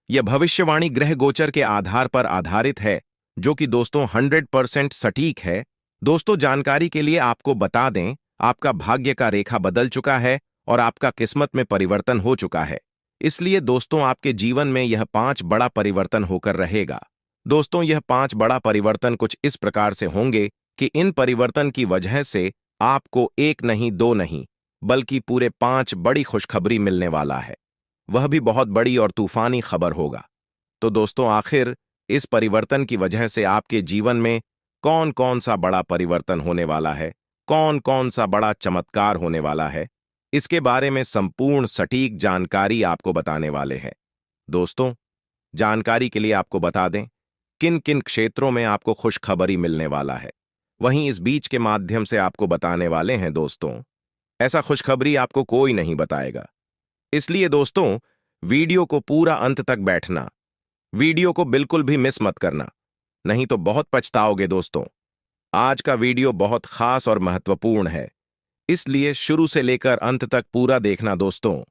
यह भविष्यवाणी ग्रह गोचर के आधार पर आधारित है, जो कि दोस्तों 100% सटीक है। दोस्तों, जानकारी के लिए आपको बता दें, आपका भाग्य का रेखा बदल चुका है और आपका किस्मत में परिवर्तन हो चुका है। इसलिए दोस्तों, आपके जीवन में यह 5 बड़ा परिवर्तन होकर रहेगा। दोस्तों, यह 5 बड़ा परिवर्तन कुछ इस प्रकार से होंगे कि इन परिवर्तन की वजह से आपको एक नहीं, दो नहीं, बल्कि पूरे 5 बड़ी खुशखबरी मिलने वाला है। वह भी बहुत बड़ी और तूफानी खबर होगा। तो दोस्तों, आखिर इस परिवर्तन की वजह से आपके जीवन में कौन कौन सा बड़ा परिवर्तन होने वाला है, कौन कौन सा बड़ा चमत्कार होने वाला है, इसके बारे में संपूर्ण सटीक जानकारी आपको बताने वाले हैं। दोस्तों, जानकारी के लिए आपको बता दें किन किन क्षेत्रों में आपको खुशखबरी मिलने वाला है, वहीं इस बीच के माध्यम से आपको बताने वाले हैं। दोस्तों, ऐसा खुशखबरी आपको कोई नहीं बताएगा, इसलिए दोस्तों वीडियो को पूरा अंत तक बैठना, वीडियो को बिल्कुल भी मिस मत करना, नहीं तो बहुत पछताओगे। दोस्तों, आज का वीडियो बहुत खास और महत्वपूर्ण है, इसलिए शुरू से लेकर अंत तक पूरा देखना। दोस्तों,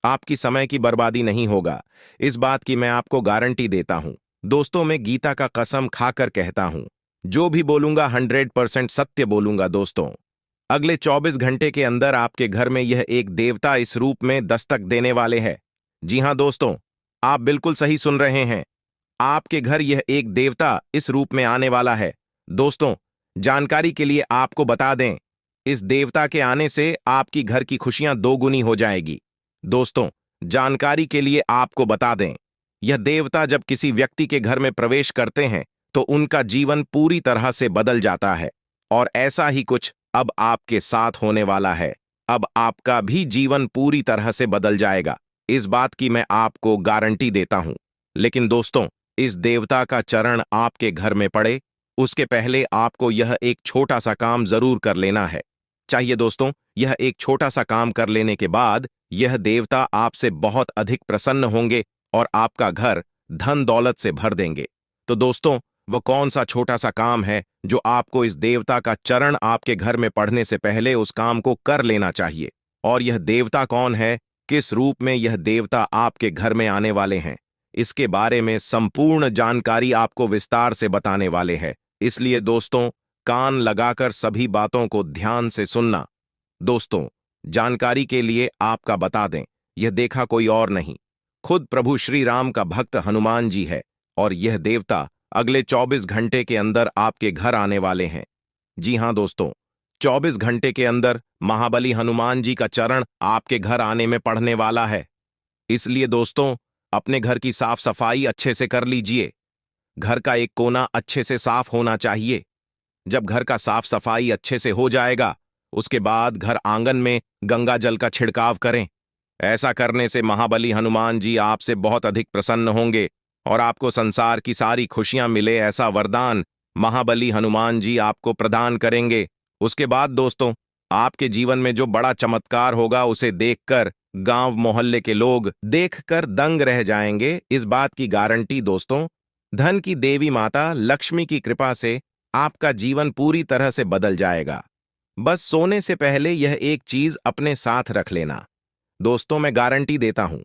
आपकी समय की बर्बादी नहीं होगा, इस बात की मैं आपको गारंटी देता हूं। दोस्तों, मैं गीता का कसम खाकर कहता हूं, जो भी बोलूंगा 100% सत्य बोलूंगा। दोस्तों, अगले 24 घंटे के अंदर आपके घर में यह एक देवता इस रूप में दस्तक देने वाले हैं। जी हां दोस्तों, आप बिल्कुल सही सुन रहे हैं, आपके घर यह एक देवता इस रूप में आने वाला है। दोस्तों, जानकारी के लिए आपको बता दें, इस देवता के आने से आपकी घर की खुशियां 2 गुनी हो जाएगी। दोस्तों, जानकारी के लिए आपको बता दें, यह देवता जब किसी व्यक्ति के घर में प्रवेश करते हैं तो उनका जीवन पूरी तरह से बदल जाता है, और ऐसा ही कुछ अब आपके साथ होने वाला है। अब आपका भी जीवन पूरी तरह से बदल जाएगा, इस बात की मैं आपको गारंटी देता हूं। लेकिन दोस्तों, इस देवता का चरण आपके घर में पड़े उसके पहले आपको यह एक छोटा सा काम जरूर कर लेना है। चाहिए दोस्तों, यह एक छोटा सा काम कर लेने के बाद यह देवता आपसे बहुत अधिक प्रसन्न होंगे और आपका घर धन दौलत से भर देंगे। तो दोस्तों, वह कौन सा छोटा सा काम है जो आपको इस देवता का चरण आपके घर में पढ़ने से पहले उस काम को कर लेना चाहिए? और यह देवता कौन है, किस रूप में यह देवता आपके घर में आने वाले हैं, इसके बारे में संपूर्ण जानकारी आपको विस्तार से बताने वाले हैं। इसलिए दोस्तों, कान लगाकर सभी बातों को ध्यान से सुनना। दोस्तों, जानकारी के लिए आपका बता दें, यह देखा कोई और नहीं, खुद प्रभु श्री राम का भक्त हनुमान जी है, और यह देवता अगले 24 घंटे के अंदर आपके घर आने वाले हैं। जी हां दोस्तों, 24 घंटे के अंदर महाबली हनुमान जी का चरण आपके घर आने में पड़ने वाला है। इसलिए दोस्तों, अपने घर की साफ सफाई अच्छे से कर लीजिए। घर का एक कोना अच्छे से साफ होना चाहिए। जब घर का साफ सफाई अच्छे से हो जाएगा, उसके बाद घर आंगन में गंगा जल का छिड़काव करें। ऐसा करने से महाबली हनुमान जी आपसे बहुत अधिक प्रसन्न होंगे और आपको संसार की सारी खुशियां मिले, ऐसा वरदान महाबली हनुमान जी आपको प्रदान करेंगे। उसके बाद दोस्तों, आपके जीवन में जो बड़ा चमत्कार होगा उसे देखकर गांव मोहल्ले के लोग देखकर दंग रह जाएंगे, इस बात की गारंटी। दोस्तों, धन की देवी माता लक्ष्मी की कृपा से आपका जीवन पूरी तरह से बदल जाएगा। बस सोने से पहले यह एक चीज अपने साथ रख लेना। दोस्तों, मैं गारंटी देता हूं,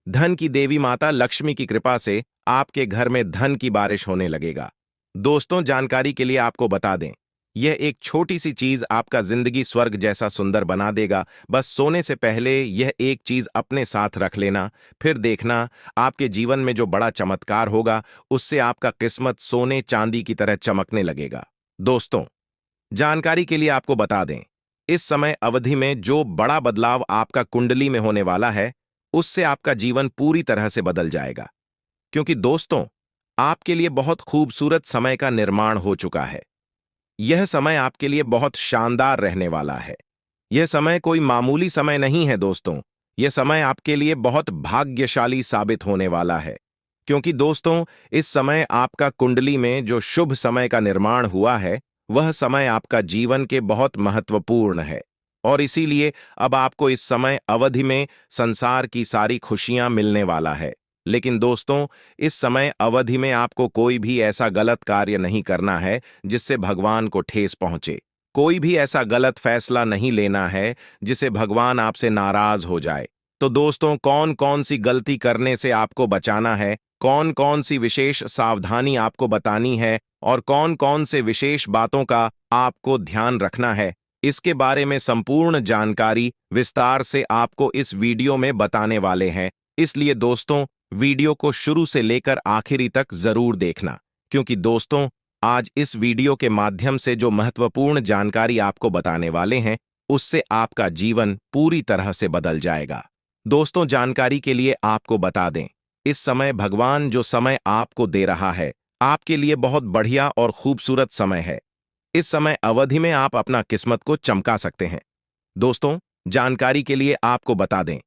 धन की देवी माता लक्ष्मी की कृपा से आपके घर में धन की बारिश होने लगेगा। दोस्तों, जानकारी के लिए आपको बता दें, यह एक छोटी सी चीज आपका जिंदगी स्वर्ग जैसा सुंदर बना देगा। बस सोने से पहले यह एक चीज अपने साथ रख लेना, फिर देखना आपके जीवन में जो बड़ा चमत्कार होगा उससे आपका किस्मत सोने चांदी की तरह चमकने लगेगा। दोस्तों, जानकारी के लिए आपको बता दें, इस समय अवधि में जो बड़ा बदलाव आपका कुंडली में होने वाला है उससे आपका जीवन पूरी तरह से बदल जाएगा, क्योंकि दोस्तों, आपके लिए बहुत खूबसूरत समय का निर्माण हो चुका है। यह समय आपके लिए बहुत शानदार रहने वाला है। यह समय कोई मामूली समय नहीं है दोस्तों, यह समय आपके लिए बहुत भाग्यशाली साबित होने वाला है, क्योंकि दोस्तों इस समय आपका कुंडली में जो शुभ समय का निर्माण हुआ है, वह समय आपका जीवन के बहुत महत्वपूर्ण है और इसीलिए अब आपको इस समय अवधि में संसार की सारी खुशियां मिलने वाला है। लेकिन दोस्तों इस समय अवधि में आपको कोई भी ऐसा गलत कार्य नहीं करना है जिससे भगवान को ठेस पहुंचे। कोई भी ऐसा गलत फैसला नहीं लेना है जिसे भगवान आपसे नाराज हो जाए। तो दोस्तों कौन कौन सी गलती करने से आपको बचाना है, कौन कौन सी विशेष सावधानी आपको बतानी है और कौन कौन से विशेष बातों का आपको ध्यान रखना है, इसके बारे में संपूर्ण जानकारी विस्तार से आपको इस वीडियो में बताने वाले हैं। इसलिए दोस्तों वीडियो को शुरू से लेकर आखिरी तक जरूर देखना, क्योंकि दोस्तों आज इस वीडियो के माध्यम से जो महत्वपूर्ण जानकारी आपको बताने वाले हैं उससे आपका जीवन पूरी तरह से बदल जाएगा। दोस्तों जानकारी के लिए आपको बता दें, इस समय भगवान जो समय आपको दे रहा है आपके लिए बहुत बढ़िया और खूबसूरत समय है। इस समय अवधि में आप अपना किस्मत को चमका सकते हैं। दोस्तों जानकारी के लिए आपको बता दें,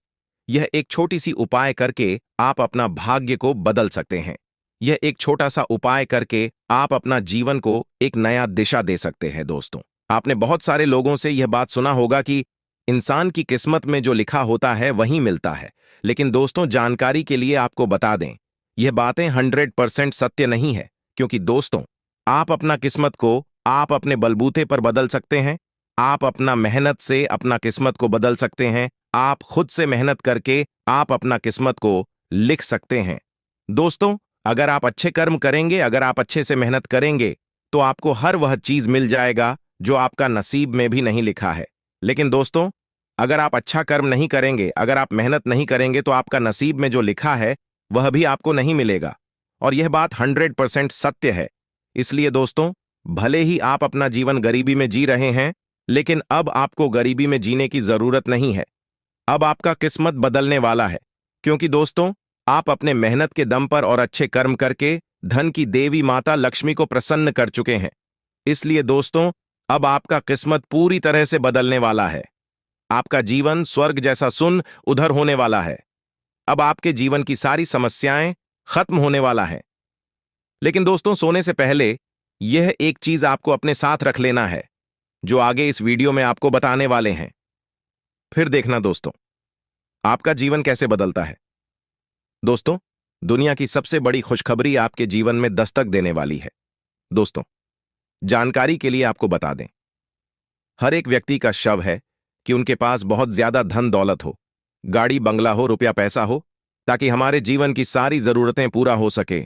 यह एक छोटी सी उपाय करके आप अपना भाग्य को बदल सकते हैं। यह एक छोटा सा उपाय करके आप अपना जीवन को एक नया दिशा दे सकते हैं। दोस्तों आपने बहुत सारे लोगों से यह बात सुना होगा कि इंसान की किस्मत में जो लिखा होता है वही मिलता है, लेकिन दोस्तों जानकारी के लिए आपको बता दें, यह बातें 100% सत्य नहीं है, क्योंकि दोस्तों आप अपना किस्मत को आप अपने बलबूते पर बदल सकते हैं। आप अपना मेहनत से अपना किस्मत को बदल सकते हैं। आप खुद से मेहनत करके आप अपना किस्मत को लिख सकते हैं। दोस्तों अगर आप अच्छे कर्म करेंगे, अगर आप अच्छे से मेहनत करेंगे तो आपको हर वह चीज मिल जाएगा जो आपका नसीब में भी नहीं लिखा है। लेकिन दोस्तों अगर आप अच्छा कर्म नहीं करेंगे, अगर आप मेहनत नहीं करेंगे तो आपका नसीब में जो लिखा है वह भी आपको नहीं मिलेगा, और यह बात 100% सत्य है। इसलिए दोस्तों भले ही आप अपना जीवन गरीबी में जी रहे हैं, लेकिन अब आपको गरीबी में जीने की जरूरत नहीं है। अब आपका किस्मत बदलने वाला है, क्योंकि दोस्तों आप अपने मेहनत के दम पर और अच्छे कर्म करके धन की देवी माता लक्ष्मी को प्रसन्न कर चुके हैं। इसलिए दोस्तों अब आपका किस्मत पूरी तरह से बदलने वाला है। आपका जीवन स्वर्ग जैसा सुन उधर होने वाला है। अब आपके जीवन की सारी समस्याएं खत्म होने वाला है। लेकिन दोस्तों सोने से पहले यह एक चीज आपको अपने साथ रख लेना है, जो आगे इस वीडियो में आपको बताने वाले हैं। फिर देखना दोस्तों आपका जीवन कैसे बदलता है। दोस्तों दुनिया की सबसे बड़ी खुशखबरी आपके जीवन में दस्तक देने वाली है। दोस्तों जानकारी के लिए आपको बता दें, हर एक व्यक्ति का शव है कि उनके पास बहुत ज्यादा धन दौलत हो, गाड़ी बंगला हो, रुपया पैसा हो, ताकि हमारे जीवन की सारी जरूरतें पूरा हो सके।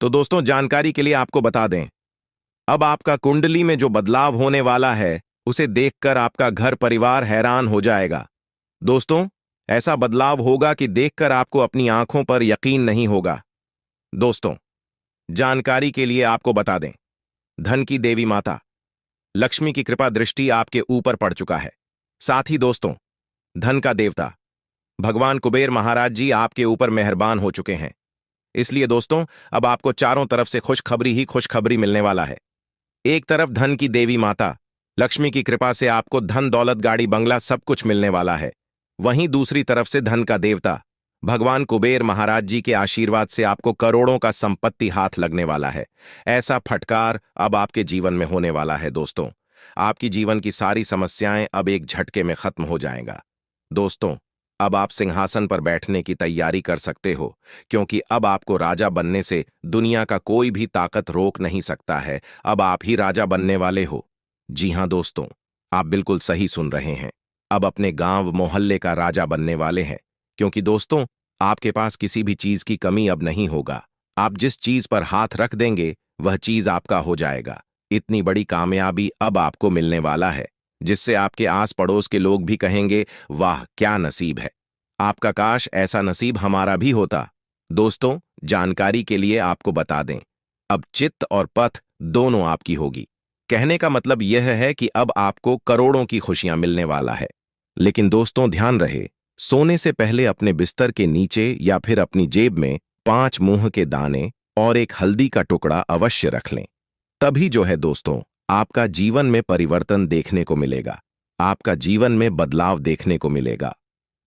तो दोस्तों जानकारी के लिए आपको बता दें, अब आपका कुंडली में जो बदलाव होने वाला है उसे देखकर आपका घर परिवार हैरान हो जाएगा। दोस्तों ऐसा बदलाव होगा कि देखकर आपको अपनी आंखों पर यकीन नहीं होगा। दोस्तों जानकारी के लिए आपको बता दें, धन की देवी माता लक्ष्मी की कृपा दृष्टि आपके ऊपर पड़ चुका है। साथ ही दोस्तों धन का देवता भगवान कुबेर महाराज जी आपके ऊपर मेहरबान हो चुके हैं। इसलिए दोस्तों अब आपको चारों तरफ से खुशखबरी ही खुशखबरी मिलने वाला है। एक तरफ धन की देवी माता लक्ष्मी की कृपा से आपको धन दौलत गाड़ी बंगला सब कुछ मिलने वाला है, वहीं दूसरी तरफ से धन का देवता भगवान कुबेर महाराज जी के आशीर्वाद से आपको करोड़ों का संपत्ति हाथ लगने वाला है। ऐसा फटकार अब आपके जीवन में होने वाला है। दोस्तों आपकी जीवन की सारी समस्याएं अब एक झटके में खत्म हो जाएगा। दोस्तों अब आप सिंहासन पर बैठने की तैयारी कर सकते हो, क्योंकि अब आपको राजा बनने से दुनिया का कोई भी ताकत रोक नहीं सकता है। अब आप ही राजा बनने वाले हो। जी हां दोस्तों आप बिल्कुल सही सुन रहे हैं, अब अपने गांव मोहल्ले का राजा बनने वाले हैं, क्योंकि दोस्तों आपके पास किसी भी चीज की कमी अब नहीं होगा। आप जिस चीज पर हाथ रख देंगे वह चीज आपका हो जाएगा। इतनी बड़ी कामयाबी अब आपको मिलने वाला है, जिससे आपके आस पड़ोस के लोग भी कहेंगे वाह क्या नसीब है, आपका काश ऐसा नसीब हमारा भी होता। दोस्तों जानकारी के लिए आपको बता दें, अब चित्त और पथ दोनों आपकी होगी। कहने का मतलब यह है कि अब आपको करोड़ों की खुशियां मिलने वाला है। लेकिन दोस्तों ध्यान रहे, सोने से पहले अपने बिस्तर के नीचे या फिर अपनी जेब में 5 मूंग के दाने और एक हल्दी का टुकड़ा अवश्य रख लें। तभी जो है दोस्तों आपका जीवन में परिवर्तन देखने को मिलेगा, आपका जीवन में बदलाव देखने को मिलेगा।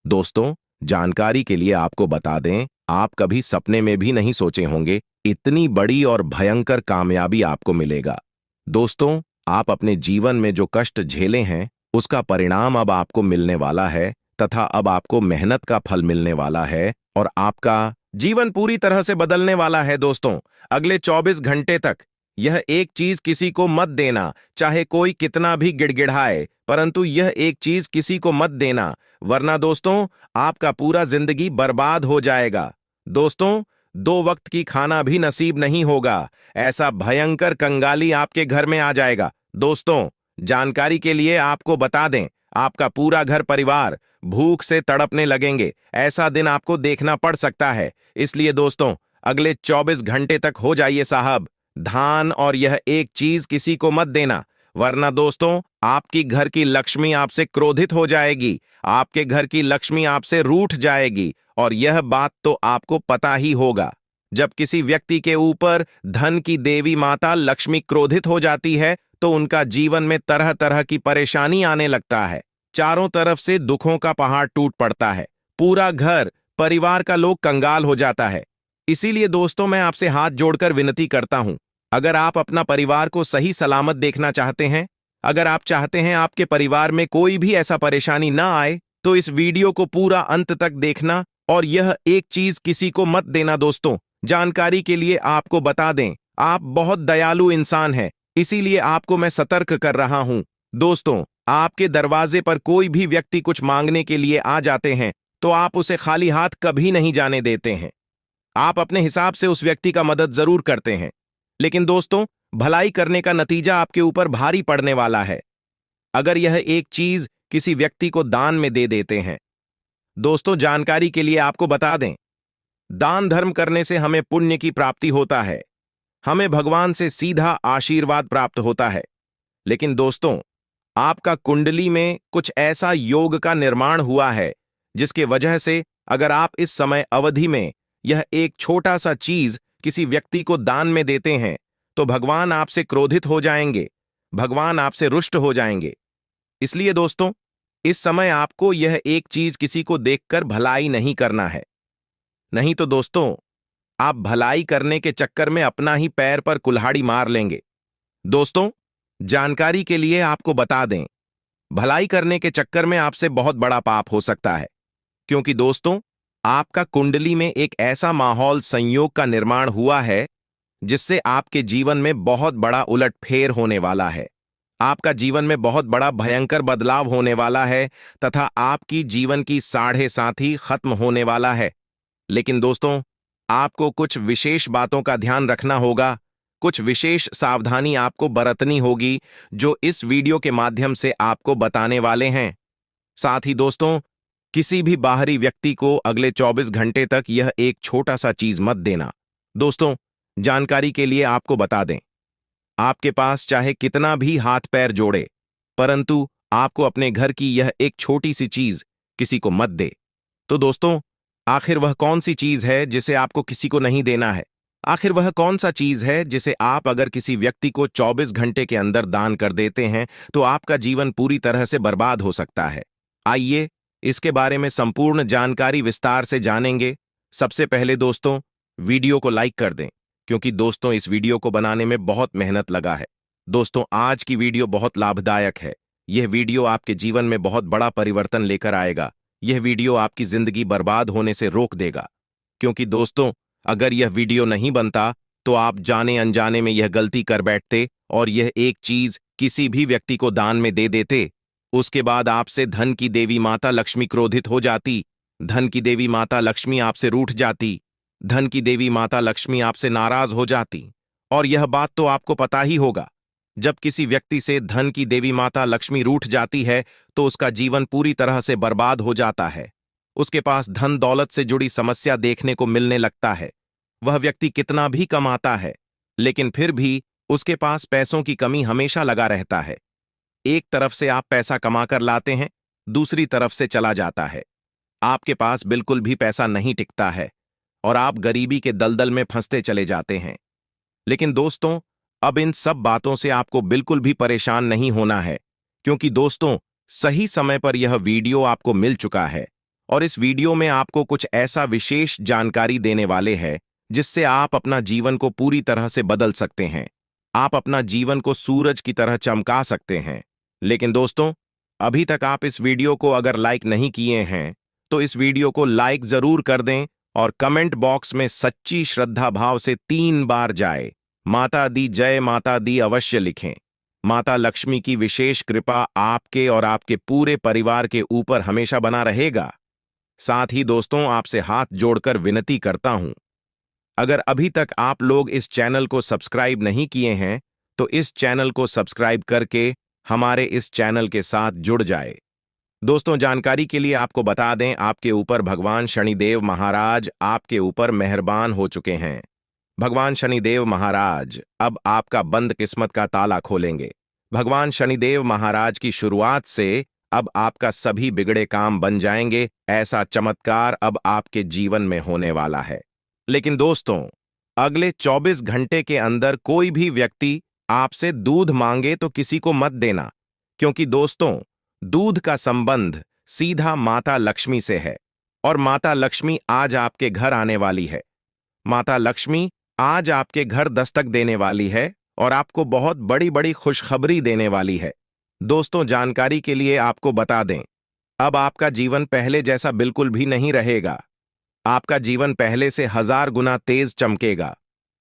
दोस्तों जानकारी के लिए आपको बता दें, आप कभी सपने में भी नहीं सोचे होंगे इतनी बड़ी और भयंकर कामयाबी आपको मिलेगा। दोस्तों, आप अपने जीवन में जो कष्ट झेले हैं उसका परिणाम अब आपको मिलने वाला है तथा अब आपको मेहनत का फल मिलने वाला है और आपका जीवन पूरी तरह से बदलने वाला है। दोस्तों, अगले 24 घंटे तक यह एक चीज किसी को मत देना, चाहे कोई कितना भी गिड़गिड़ाए, परंतु यह एक चीज किसी को मत देना, वरना दोस्तों आपका पूरा जिंदगी बर्बाद हो जाएगा। दोस्तों, 2 वक्त की खाना भी नसीब नहीं होगा, ऐसा भयंकर कंगाली आपके घर में आ जाएगा। दोस्तों, जानकारी के लिए आपको बता दें, आपका पूरा घर परिवार भूख से तड़पने लगेंगे, ऐसा दिन आपको देखना पड़ सकता है। इसलिए दोस्तों, अगले 24 घंटे तक हो जाइए साहब धान, और यह एक चीज किसी को मत देना, वरना दोस्तों आपकी घर की लक्ष्मी आपसे क्रोधित हो जाएगी, आपके घर की लक्ष्मी आपसे रूठ जाएगी। और यह बात तो आपको पता ही होगा, जब किसी व्यक्ति के ऊपर धन की देवी माता लक्ष्मी क्रोधित हो जाती है तो उनका जीवन में तरह तरह की परेशानी आने लगता है, चारों तरफ से दुखों का पहाड़ टूट पड़ता है, पूरा घर परिवार का लोग कंगाल हो जाता है। इसीलिए दोस्तों, मैं आपसे हाथ जोड़कर विनती करता हूं, अगर आप अपना परिवार को सही सलामत देखना चाहते हैं, अगर आप चाहते हैं आपके परिवार में कोई भी ऐसा परेशानी ना आए, तो इस वीडियो को पूरा अंत तक देखना और यह एक चीज किसी को मत देना। दोस्तों, जानकारी के लिए आपको बता दें, आप बहुत दयालु इंसान हैं, इसीलिए आपको मैं सतर्क कर रहा हूं। दोस्तों, आपके दरवाजे पर कोई भी व्यक्ति कुछ मांगने के लिए आ जाते हैं तो आप उसे खाली हाथ कभी नहीं जाने देते हैं। आप अपने हिसाब से उस व्यक्ति का मदद जरूर करते हैं, लेकिन दोस्तों भलाई करने का नतीजा आपके ऊपर भारी पड़ने वाला है अगर यह एक चीज किसी व्यक्ति को दान में दे देते हैं। दोस्तों, जानकारी के लिए आपको बता दें, दान धर्म करने से हमें पुण्य की प्राप्ति होता है, हमें भगवान से सीधा आशीर्वाद प्राप्त होता है। लेकिन दोस्तों, आपका कुंडली में कुछ ऐसा योग का निर्माण हुआ है जिसके वजह से अगर आप इस समय अवधि में यह एक छोटा सा चीज किसी व्यक्ति को दान में देते हैं तो भगवान आपसे क्रोधित हो जाएंगे, भगवान आपसे रुष्ट हो जाएंगे। इसलिए दोस्तों, इस समय आपको यह एक चीज किसी को देखकर भलाई नहीं करना है, नहीं तो दोस्तों आप भलाई करने के चक्कर में अपना ही पैर पर कुल्हाड़ी मार लेंगे। दोस्तों, जानकारी के लिए आपको बता दें, भलाई करने के चक्कर में आपसे बहुत बड़ा पाप हो सकता है, क्योंकि दोस्तों आपका कुंडली में एक ऐसा माहौल संयोग का निर्माण हुआ है जिससे आपके जीवन में बहुत बड़ा उलटफेर होने वाला है, आपका जीवन में बहुत बड़ा भयंकर बदलाव होने वाला है तथा आपकी जीवन की साढ़े साथी खत्म होने वाला है। लेकिन दोस्तों, आपको कुछ विशेष बातों का ध्यान रखना होगा, कुछ विशेष सावधानी आपको बरतनी होगी जो इस वीडियो के माध्यम से आपको बताने वाले हैं। साथ ही दोस्तों, किसी भी बाहरी व्यक्ति को अगले 24 घंटे तक यह एक छोटा सा चीज मत देना। दोस्तों, जानकारी के लिए आपको बता दें, आपके पास चाहे कितना भी हाथ पैर जोड़े, परंतु आपको अपने घर की यह एक छोटी सी चीज किसी को मत दे। तो दोस्तों, आखिर वह कौन सी चीज है जिसे आपको किसी को नहीं देना है? आखिर वह कौन सा चीज है जिसे आप अगर किसी व्यक्ति को 24 घंटे के अंदर दान कर देते हैं तो आपका जीवन पूरी तरह से बर्बाद हो सकता है? आइए इसके बारे में संपूर्ण जानकारी विस्तार से जानेंगे। सबसे पहले दोस्तों, वीडियो को लाइक कर दें, क्योंकि दोस्तों इस वीडियो को बनाने में बहुत मेहनत लगा है। दोस्तों, आज की वीडियो बहुत लाभदायक है, यह वीडियो आपके जीवन में बहुत बड़ा परिवर्तन लेकर आएगा, यह वीडियो आपकी जिंदगी बर्बाद होने से रोक देगा। क्योंकि दोस्तों, अगर यह वीडियो नहीं बनता तो आप जाने अनजाने में यह गलती कर बैठते और यह एक चीज किसी भी व्यक्ति को दान में दे देते। उसके बाद आपसे धन की देवी माता लक्ष्मी क्रोधित हो जाती, धन की देवी माता लक्ष्मी आपसे रूठ जाती, धन की देवी माता लक्ष्मी आपसे नाराज हो जाती। और यह बात तो आपको पता ही होगा, जब किसी व्यक्ति से धन की देवी माता लक्ष्मी रूठ जाती है तो उसका जीवन पूरी तरह से बर्बाद हो जाता है, उसके पास धन दौलत से जुड़ी समस्या देखने को मिलने लगता है। वह व्यक्ति कितना भी कमाता है लेकिन फिर भी उसके पास पैसों की कमी हमेशा लगा रहता है। एक तरफ से आप पैसा कमाकर लाते हैं, दूसरी तरफ से चला जाता है, आपके पास बिल्कुल भी पैसा नहीं टिकता है और आप गरीबी के दलदल में फंसते चले जाते हैं। लेकिन दोस्तों, अब इन सब बातों से आपको बिल्कुल भी परेशान नहीं होना है, क्योंकि दोस्तों सही समय पर यह वीडियो आपको मिल चुका है और इस वीडियो में आपको कुछ ऐसा विशेष जानकारी देने वाले हैं जिससे आप अपना जीवन को पूरी तरह से बदल सकते हैं। आप अपना जीवन को सूरज की तरह चमका सकते हैं। लेकिन दोस्तों, अभी तक आप इस वीडियो को अगर लाइक नहीं किए हैं तो इस वीडियो को लाइक जरूर कर दें और कमेंट बॉक्स में सच्ची श्रद्धा भाव से 3 बार जाए माता दी जय माता दी अवश्य लिखें। माता लक्ष्मी की विशेष कृपा आपके और आपके पूरे परिवार के ऊपर हमेशा बना रहेगा। साथ ही दोस्तों, आपसे हाथ जोड़कर विनती करता हूं, अगर अभी तक आप लोग इस चैनल को सब्सक्राइब नहीं किए हैं तो इस चैनल को सब्सक्राइब करके हमारे इस चैनल के साथ जुड़ जाए। दोस्तों, जानकारी के लिए आपको बता दें, आपके ऊपर भगवान शनिदेव महाराज आपके ऊपर मेहरबान हो चुके हैं। भगवान शनिदेव महाराज अब आपका बंद किस्मत का ताला खोलेंगे। भगवान शनिदेव महाराज की शुरुआत से अब आपका सभी बिगड़े काम बन जाएंगे। ऐसा चमत्कार अब आपके जीवन में होने वाला है। लेकिन दोस्तों, अगले 24 घंटे के अंदर कोई भी व्यक्ति आपसे दूध मांगे तो किसी को मत देना, क्योंकि दोस्तों, दूध का संबंध सीधा माता लक्ष्मी से है और माता लक्ष्मी आज आपके घर आने वाली है। माता लक्ष्मी आज आपके घर दस्तक देने वाली है और आपको बहुत बड़ी बड़ी खुशखबरी देने वाली है। दोस्तों, जानकारी के लिए आपको बता दें, अब आपका जीवन पहले जैसा बिल्कुल भी नहीं रहेगा। आपका जीवन पहले से 1000 गुना तेज चमकेगा।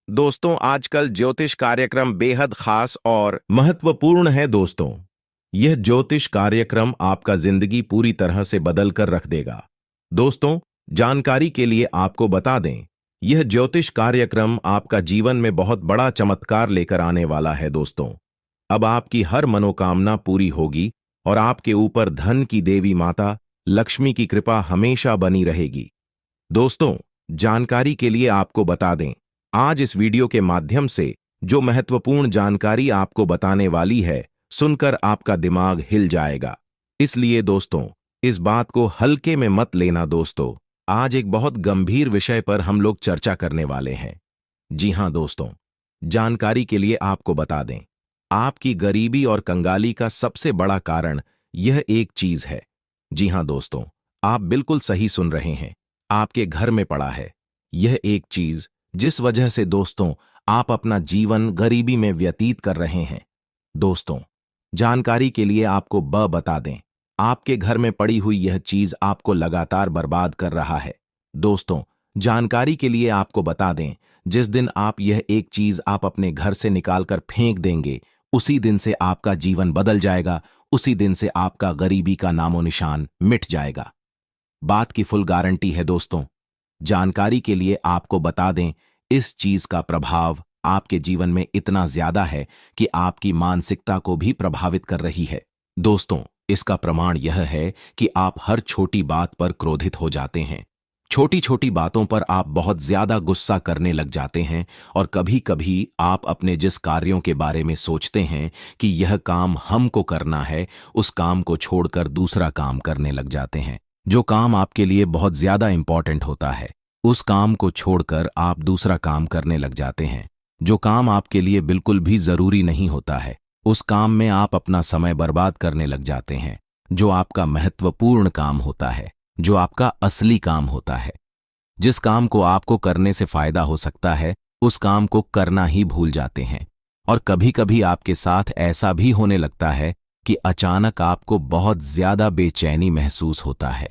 दोस्तों, आजकल ज्योतिष कार्यक्रम बेहद खास और महत्वपूर्ण है। दोस्तों, यह ज्योतिष कार्यक्रम आपका जिंदगी पूरी तरह से बदल कर रख देगा। दोस्तों, जानकारी के लिए आपको बता दें, यह ज्योतिष कार्यक्रम आपका जीवन में बहुत बड़ा चमत्कार लेकर आने वाला है। दोस्तों, अब आपकी हर मनोकामना पूरी होगी और आपके ऊपर धन की देवी माता लक्ष्मी की कृपा हमेशा बनी रहेगी। दोस्तों, जानकारी के लिए आपको बता दें, आज इस वीडियो के माध्यम से जो महत्वपूर्ण जानकारी आपको बताने वाली है, सुनकर आपका दिमाग हिल जाएगा। इसलिए दोस्तों, इस बात को हल्के में मत लेना। दोस्तों, आज एक बहुत गंभीर विषय पर हम लोग चर्चा करने वाले हैं। जी हां दोस्तों, जानकारी के लिए आपको बता दें, आपकी गरीबी और कंगाली का सबसे बड़ा कारण यह एक चीज है। जी हां दोस्तों, आप बिल्कुल सही सुन रहे हैं, आपके घर में पड़ा है यह एक चीज जिस वजह से दोस्तों आप अपना जीवन गरीबी में व्यतीत कर रहे हैं। दोस्तों, जानकारी के लिए आपको बता दें, आपके घर में पड़ी हुई यह चीज आपको लगातार बर्बाद कर रहा है। दोस्तों, जानकारी के लिए आपको बता दें, जिस दिन आप यह एक चीज आप अपने घर से निकालकर फेंक देंगे, उसी दिन से आपका जीवन बदल जाएगा। उसी दिन से आपका गरीबी का नामो निशान मिट जाएगा। बात की फुल गारंटी है। दोस्तों, जानकारी के लिए आपको बता दें, इस चीज का प्रभाव आपके जीवन में इतना ज्यादा है कि आपकी मानसिकता को भी प्रभावित कर रही है। दोस्तों, इसका प्रमाण यह है कि आप हर छोटी बात पर क्रोधित हो जाते हैं। छोटी छोटी बातों पर आप बहुत ज्यादा गुस्सा करने लग जाते हैं और कभी कभी आप अपने जिस कार्यों के बारे में सोचते हैं कि यह काम हमको करना है, उस काम को छोड़कर दूसरा काम करने लग जाते हैं। जो काम आपके लिए बहुत ज्यादा इंपॉर्टेंट होता है, उस काम को छोड़कर आप दूसरा काम करने लग जाते हैं। जो काम आपके लिए बिल्कुल भी जरूरी नहीं होता है, उस काम में आप अपना समय बर्बाद करने लग जाते हैं। जो आपका महत्वपूर्ण काम होता है, जो आपका असली काम होता है, जिस काम को आपको करने से फायदा हो सकता है, उस काम को करना ही भूल जाते हैं। और कभी कभी आपके साथ ऐसा भी होने लगता है कि अचानक आपको बहुत ज्यादा बेचैनी महसूस होता है।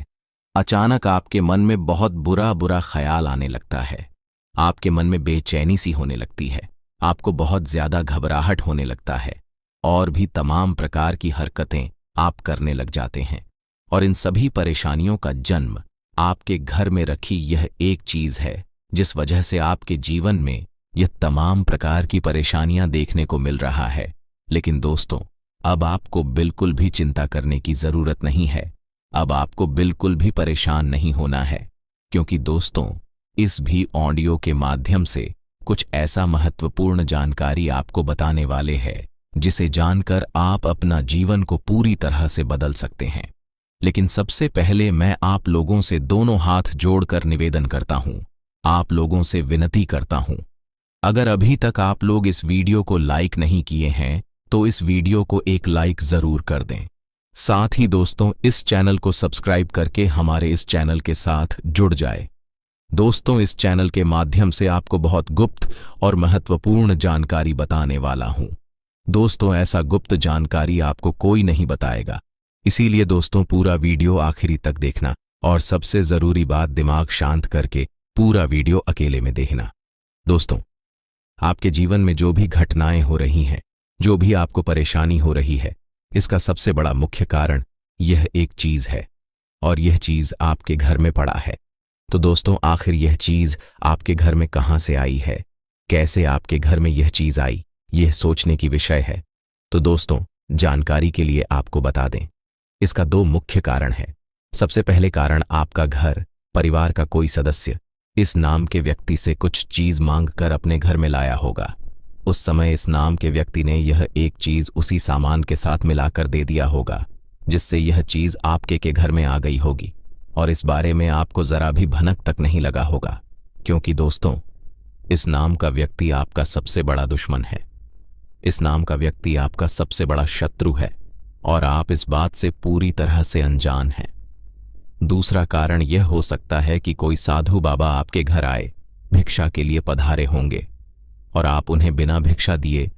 अचानक आपके मन में बहुत बुरा बुरा ख्याल आने लगता है। आपके मन में बेचैनी सी होने लगती है, आपको बहुत ज्यादा घबराहट होने लगता है और भी तमाम प्रकार की हरकतें आप करने लग जाते हैं। और इन सभी परेशानियों का जन्म आपके घर में रखी यह एक चीज है, जिस वजह से आपके जीवन में यह तमाम प्रकार की परेशानियां देखने को मिल रहा है। लेकिन दोस्तों, अब आपको बिल्कुल भी चिंता करने की जरूरत नहीं है। अब आपको बिल्कुल भी परेशान नहीं होना है, क्योंकि दोस्तों, इस भी ऑडियो के माध्यम से कुछ ऐसा महत्वपूर्ण जानकारी आपको बताने वाले हैं, जिसे जानकर आप अपना जीवन को पूरी तरह से बदल सकते हैं। लेकिन सबसे पहले मैं आप लोगों से दोनों हाथ जोड़कर निवेदन करता हूं, आप लोगों से विनती करता हूं, अगर अभी तक आप लोग इस वीडियो को लाइक नहीं किए हैं तो इस वीडियो को एक लाइक जरूर कर दें। साथ ही दोस्तों इस चैनल को सब्सक्राइब करके हमारे इस चैनल के साथ जुड़ जाए। दोस्तों इस चैनल के माध्यम से आपको बहुत गुप्त और महत्वपूर्ण जानकारी बताने वाला हूं। दोस्तों ऐसा गुप्त जानकारी आपको कोई नहीं बताएगा, इसीलिए दोस्तों पूरा वीडियो आखिरी तक देखना और सबसे जरूरी बात दिमाग शांत करके पूरा वीडियो अकेले में देखना। दोस्तों आपके जीवन में जो भी घटनाएं हो रही हैं, जो भी आपको परेशानी हो रही है, इसका सबसे बड़ा मुख्य कारण यह एक चीज है और यह चीज आपके घर में पड़ा है। तो दोस्तों आखिर यह चीज आपके घर में कहां से आई है, कैसे आपके घर में यह चीज आई, यह सोचने की विषय है। तो दोस्तों जानकारी के लिए आपको बता दें, इसका दो मुख्य कारण है। सबसे पहले कारण, आपका घर परिवार का कोई सदस्य इस नाम के व्यक्ति से कुछ चीज मांग कर अपने घर में लाया होगा। उस समय इस नाम के व्यक्ति ने यह एक चीज उसी सामान के साथ मिलाकर दे दिया होगा, जिससे यह चीज आपके के घर में आ गई होगी और इस बारे में आपको जरा भी भनक तक नहीं लगा होगा, क्योंकि दोस्तों इस नाम का व्यक्ति आपका सबसे बड़ा दुश्मन है। इस नाम का व्यक्ति आपका सबसे बड़ा शत्रु है और आप इस बात से पूरी तरह से अनजान हैं। दूसरा कारण यह हो सकता है कि कोई साधु बाबा आपके घर आए, भिक्षा के लिए पधारे होंगे और आप उन्हें बिना भिक्षा दिए